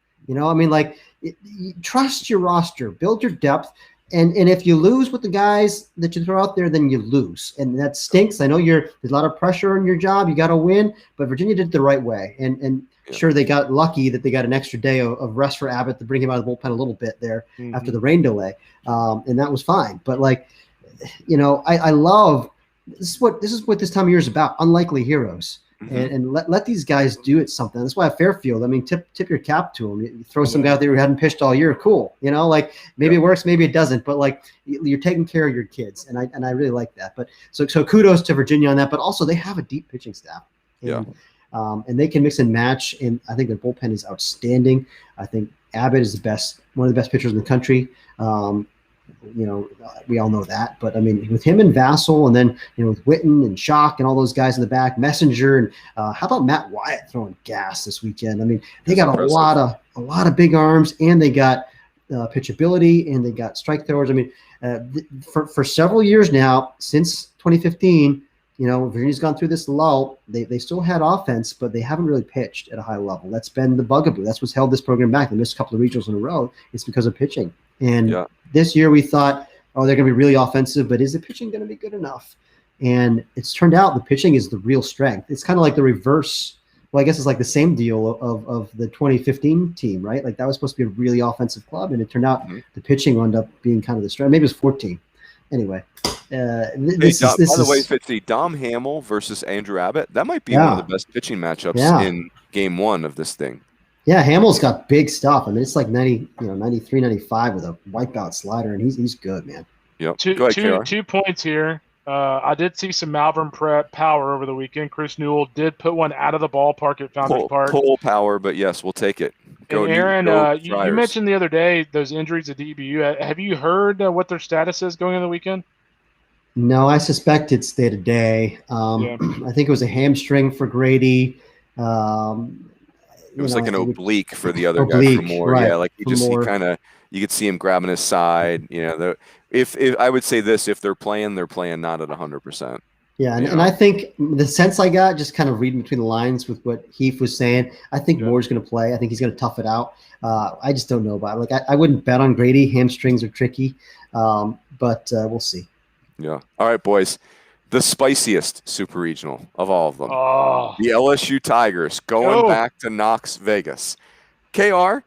Trust your roster, build your depth. And if you lose with the guys that you throw out there, then you lose. And that stinks. I know there's a lot of pressure on your job. You got to win. But Virginia did it the right way. And sure, they got lucky that they got an extra day of rest for Abbott to bring him out of the bullpen a little bit there after the rain delay. And that was fine. But, I love – this is what this time of year is about, unlikely heroes. And let these guys do it something. That's why at Fairfield, I mean, tip your cap to them. You throw some guy out there who hadn't pitched all year, cool. Maybe it works, maybe it doesn't. But you're taking care of your kids, and I really like that. But so kudos to Virginia on that. But also they have a deep pitching staff. And they can mix and match. And I think their bullpen is outstanding. I think Abbott is one of the best pitchers in the country. We all know that, but I mean, with him and Vassell, and then with Witten and Schock and all those guys in the back, Messenger, and how about Matt Wyatt throwing gas this weekend? I mean, they got a lot of big arms, and they got pitchability, and they got strike throwers. I mean, for several years now, since 2015, Virginia's gone through this lull. They still had offense, but they haven't really pitched at a high level. That's been the bugaboo. That's what's held this program back. They missed a couple of regionals in a row. It's because of pitching. And this year we thought, they're going to be really offensive, but is the pitching going to be good enough? And it's turned out the pitching is the real strength. It's kind of like the reverse. Well, I guess it's like the same deal of the 2015 team, right? Like that was supposed to be a really offensive club, and it turned out the pitching wound up being kind of the strength. Maybe it was 14. Anyway, by the way, Fitzy, Dom Hamill versus Andrew Abbott, that might be one of the best pitching matchups in game 1 of this thing. Yeah, Hamill's got big stuff. I mean, it's like 93, 95 with a wipeout slider, and he's good, man. Yep. Go ahead, 2 points here. I did see some Malvern Prep power over the weekend. Chris Newell did put one out of the ballpark at Founders Park. Pull power, but yes, we'll take it. And Aaron, you mentioned the other day those injuries at DBU. Have you heard what their status is going into the weekend? No, I suspect it's day to day. I think it was a hamstring for Grady. It was like an oblique for the other guy for more. Right, yeah, you could see him grabbing his side. If I would say this, if they're playing not at 100%. Yeah, and I think the sense I got, just kind of reading between the lines with what Heath was saying, I think Moore's going to play. I think he's going to tough it out. I just don't know about it. I wouldn't bet on Grady. Hamstrings are tricky, but we'll see. Yeah. All right, boys. The spiciest super regional of all of them. The LSU Tigers going back to Knox Vegas. KR,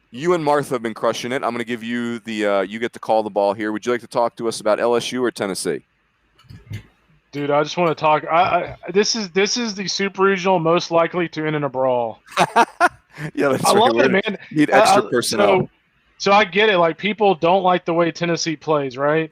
you and Martha have been crushing it. I'm going to give you you get to call the ball here. Would you like to talk to us about LSU or Tennessee? Dude, I just want to talk. This is the super regional most likely to end in a brawl. Yeah, that's I love it, man. Need extra personnel. So I get it. Like, people don't like the way Tennessee plays, right?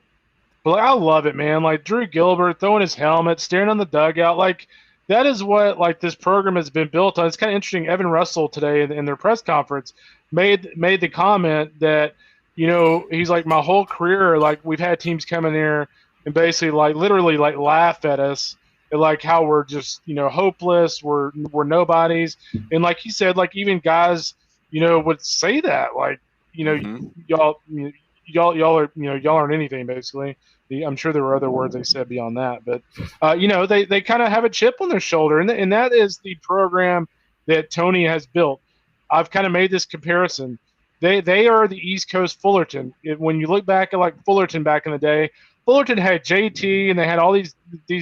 But like, I love it, man. Like Drew Gilbert throwing his helmet, staring on the dugout. Like that is what like this program has been built on. It's kind of interesting. Evan Russell today in their press conference made the comment that, you know, he's like, my whole career, like we've had teams come in here and basically like literally like laugh at us at like how we're just, you know, hopeless, we're nobodies. And like he said, like even guys, you know, would say that, like, you know, y'all are, you know, y'all aren't anything basically. I'm sure there were other words they said beyond that, but you know, they kind of have a chip on their shoulder, and that is the program that Tony has built. I've kind of made this comparison. They are the East Coast Fullerton. When you look back at like Fullerton back in the day, Fullerton had JT and they had all these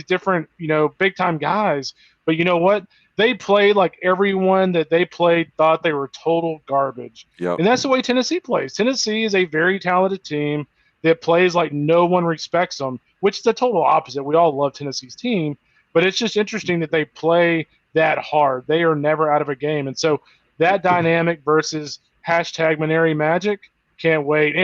different, you know, big time guys. But you know what? They played like everyone that they played thought they were total garbage. Yep. And that's the way Tennessee plays. Tennessee is a very talented team that plays like no one respects them, which is the total opposite. We all love Tennessee's team, but it's just interesting that they play that hard. They are never out of a game. And so that dynamic versus #Maneri Magic, can't wait.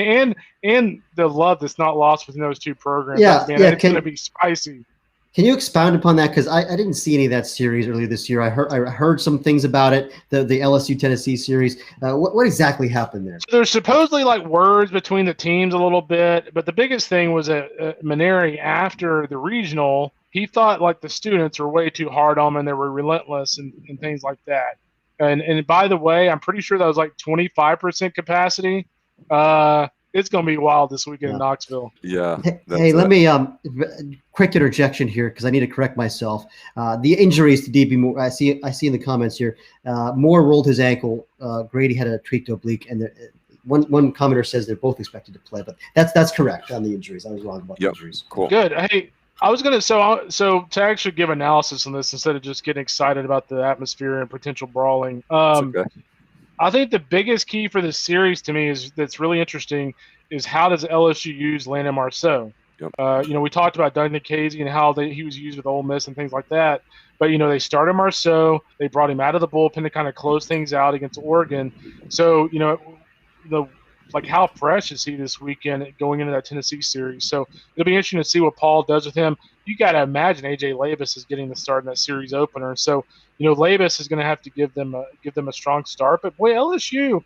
And the love that's not lost within those two programs. Yeah, like, man, it's going to be spicy. Can you expound upon that? Because I didn't see any of that series earlier this year. I heard some things about it, the LSU Tennessee series. What exactly happened there? So there's supposedly like words between the teams a little bit, but the biggest thing was that Maneri, after the regional, he thought like the students were way too hard on him and they were relentless and things like that. And by the way, I'm pretty sure that was like 25% capacity. It's going to be wild this weekend in Knoxville. Yeah. Hey, let me quick interjection here because I need to correct myself. The injuries to DB Moore, I see in the comments here. Moore rolled his ankle. Grady had a tweaked oblique, and one commenter says they're both expected to play. But that's correct on the injuries. I was wrong about the injuries. Cool. Good. Hey, I was going to so to actually give analysis on this instead of just getting excited about the atmosphere and potential brawling. Okay. I think the biggest key for this series to me that's really interesting is how does LSU use Landon Marceau? Yep. You know, we talked about Duncan Casey and how he was used with Ole Miss and things like that. But, you know, they started Marceau. They brought him out of the bullpen to kind of close things out against Oregon. So, you know, like how fresh is he this weekend going into that Tennessee series? So it'll be interesting to see what Paul does with him. You got to imagine A.J. Labus is getting the start in that series opener. So, you know, Labus is going to have to give them a strong start. But, boy, LSU,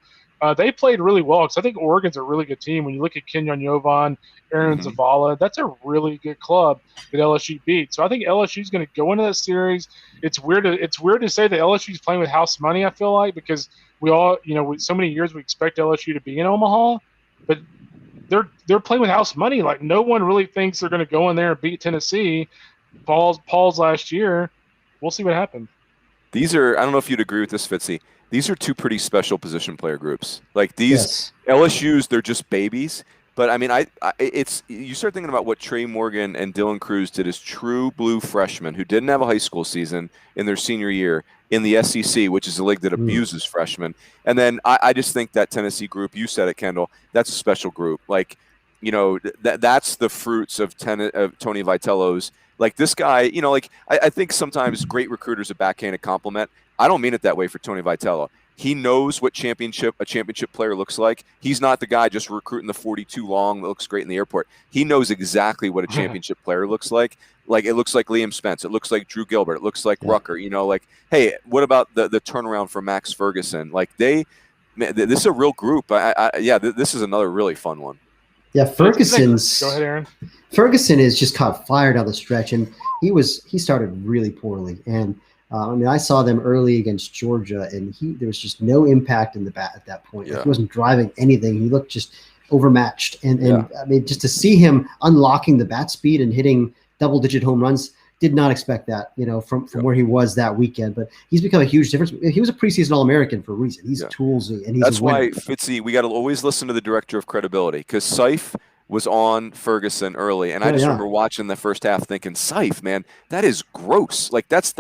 they played really well because I think Oregon's a really good team. When you look at Kenyon Yovan, Aaron Zavala, that's a really good club that LSU beat. So I think LSU is going to go into that series. It's weird to say that LSU is playing with house money, I feel like, because we all, you know, so many years we expect LSU to be in Omaha, but they're playing with house money. Like no one really thinks they're going to go in there and beat Tennessee. Paul's last year. We'll see what happens. These are, I don't know if you'd agree with this, Fitzy. These are two pretty special position player groups. Like these LSU's, they're just babies. But I mean, it's you start thinking about what Trey Morgan and Dylan Cruz did as true blue freshmen who didn't have a high school season in their senior year in the SEC, which is a league that abuses freshmen. And then I just think that Tennessee group, you said it, Kendall, that's a special group. Like, you know, that's the fruits of Tony Vitello's. Like this guy, you know, like I think sometimes great recruiters a backhanded compliment. I don't mean it that way for Tony Vitello. He knows what a championship player looks like. He's not the guy just recruiting the 42 long that looks great in the airport. He knows exactly what a championship player looks like. Like it looks like Liam Spence. It looks like Drew Gilbert. It looks like Rucker. You know, like, hey, what about the turnaround for Max Ferguson? Like this is a real group. This is another really fun one. Yeah, Ferguson's. Go ahead, Aaron. Ferguson is just caught fire down the stretch, and he started really poorly. And I mean, I saw them early against Georgia, and there was just no impact in the bat at that point. Like, he wasn't driving anything. He looked just overmatched. And I mean, just to see him unlocking the bat speed and hitting double-digit home runs, did not expect that, you know, from where he was that weekend. But he's become a huge difference. He was a preseason All-American for a reason. He's toolsy, and he's That's a winner. why, Fitzy, we got to always listen to the director of credibility, because Seif was on Ferguson early, and I just remember watching the first half thinking, Seif, man, that is gross. Like that's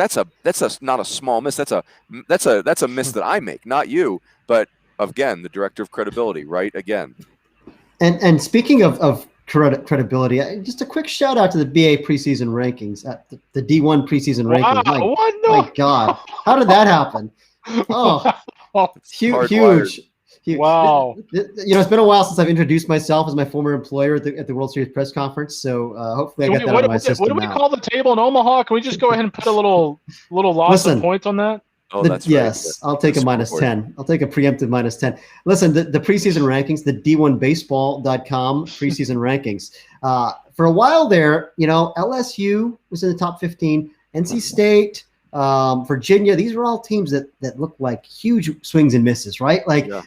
not a small miss. That's a miss that I make, not you. But again, the director of credibility, right? Again. And speaking of credibility, just a quick shout out to the BA preseason rankings, the D1 preseason rankings. My God, how did that happen? Oh, huge Wow. It's been a while since I've introduced myself as my former employer at the World Series press conference. So hopefully I got that out of my system. What do we call the table in Omaha? Can we just go ahead and put a little loss of points on that? Oh, that's yes. I'll take a -10. I'll take a preemptive -10. Listen, the preseason rankings, the D1Baseball.com preseason rankings. For a while there, LSU was in the top 15. NC State, Virginia, these were all teams that look like huge swings and misses, right? Like a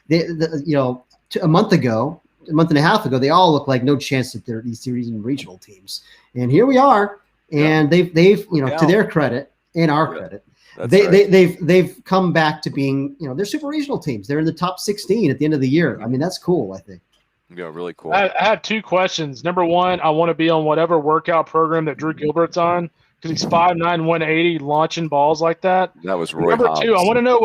month and a half ago, they all look like no chance that they're these series and regional teams. And here we are, and they've to their credit and our credit, they've come back to being, they're super regional teams. They're in the top 16 at the end of the year. I mean, that's cool, I think. Yeah, really cool. I have 2 questions. Number one, I want to be on whatever workout program that Drew Gilbert's on, because he's 5'9", 180, launching balls like that. That was Roy Number Hobbs. two, I want to know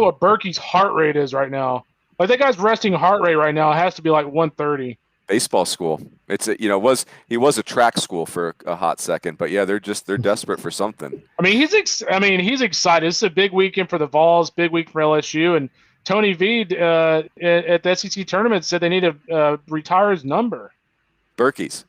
what Berkey's heart rate is right now. Like, that guy's resting heart rate right now has to be like 130. Baseball school. It's he was a track school for a hot second, but yeah, they're desperate for something. I mean, he's excited. This is a big weekend for the Vols, big week for LSU, and Tony V at the SEC tournament said they need to retire his number. Berkey's.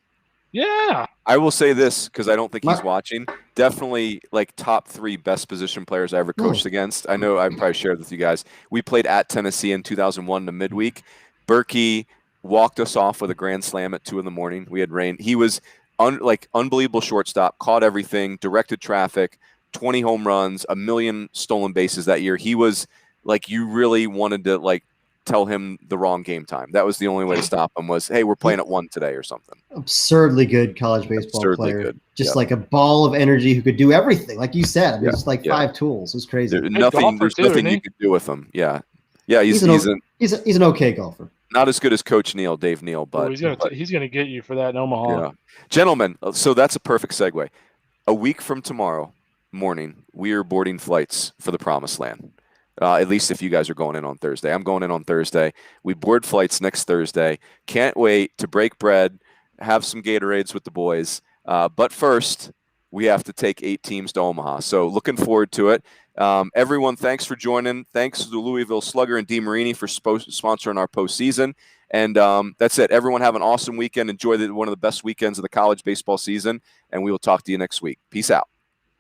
Yeah. I will say this because I don't think he's watching. Definitely like top 3 best position players I ever coached against. I know I probably shared with you guys. We played at Tennessee in 2001 to midweek. Berkey walked us off with a grand slam at 2 a.m. We had rain. He was unbelievable shortstop, caught everything, directed traffic, 20 home runs, 1 million stolen bases that year. He was like, you really wanted to tell him the wrong game time. That was the only way to stop him was, hey, we're playing at 1 today or something. Absurdly good college baseball player. Good. Just like a ball of energy who could do everything. Like you said, it's like 5 tools. It's crazy. There's nothing you could do with him. Yeah. Yeah. He's an okay golfer. Not as good as Coach Neal, Dave Neal, but he's gonna get you for that in Omaha. Yeah. Gentlemen, so that's a perfect segue. A week from tomorrow morning, we are boarding flights for the Promised Land. At least if you guys are going in on Thursday. I'm going in on Thursday. We board flights next Thursday. Can't wait to break bread, have some Gatorades with the boys. But first, we have to take 8 teams to Omaha. So looking forward to it. Everyone, thanks for joining. Thanks to the Louisville Slugger and DeMarini for sponsoring our postseason. And that's it. Everyone have an awesome weekend. Enjoy one of the best weekends of the college baseball season. And we will talk to you next week. Peace out.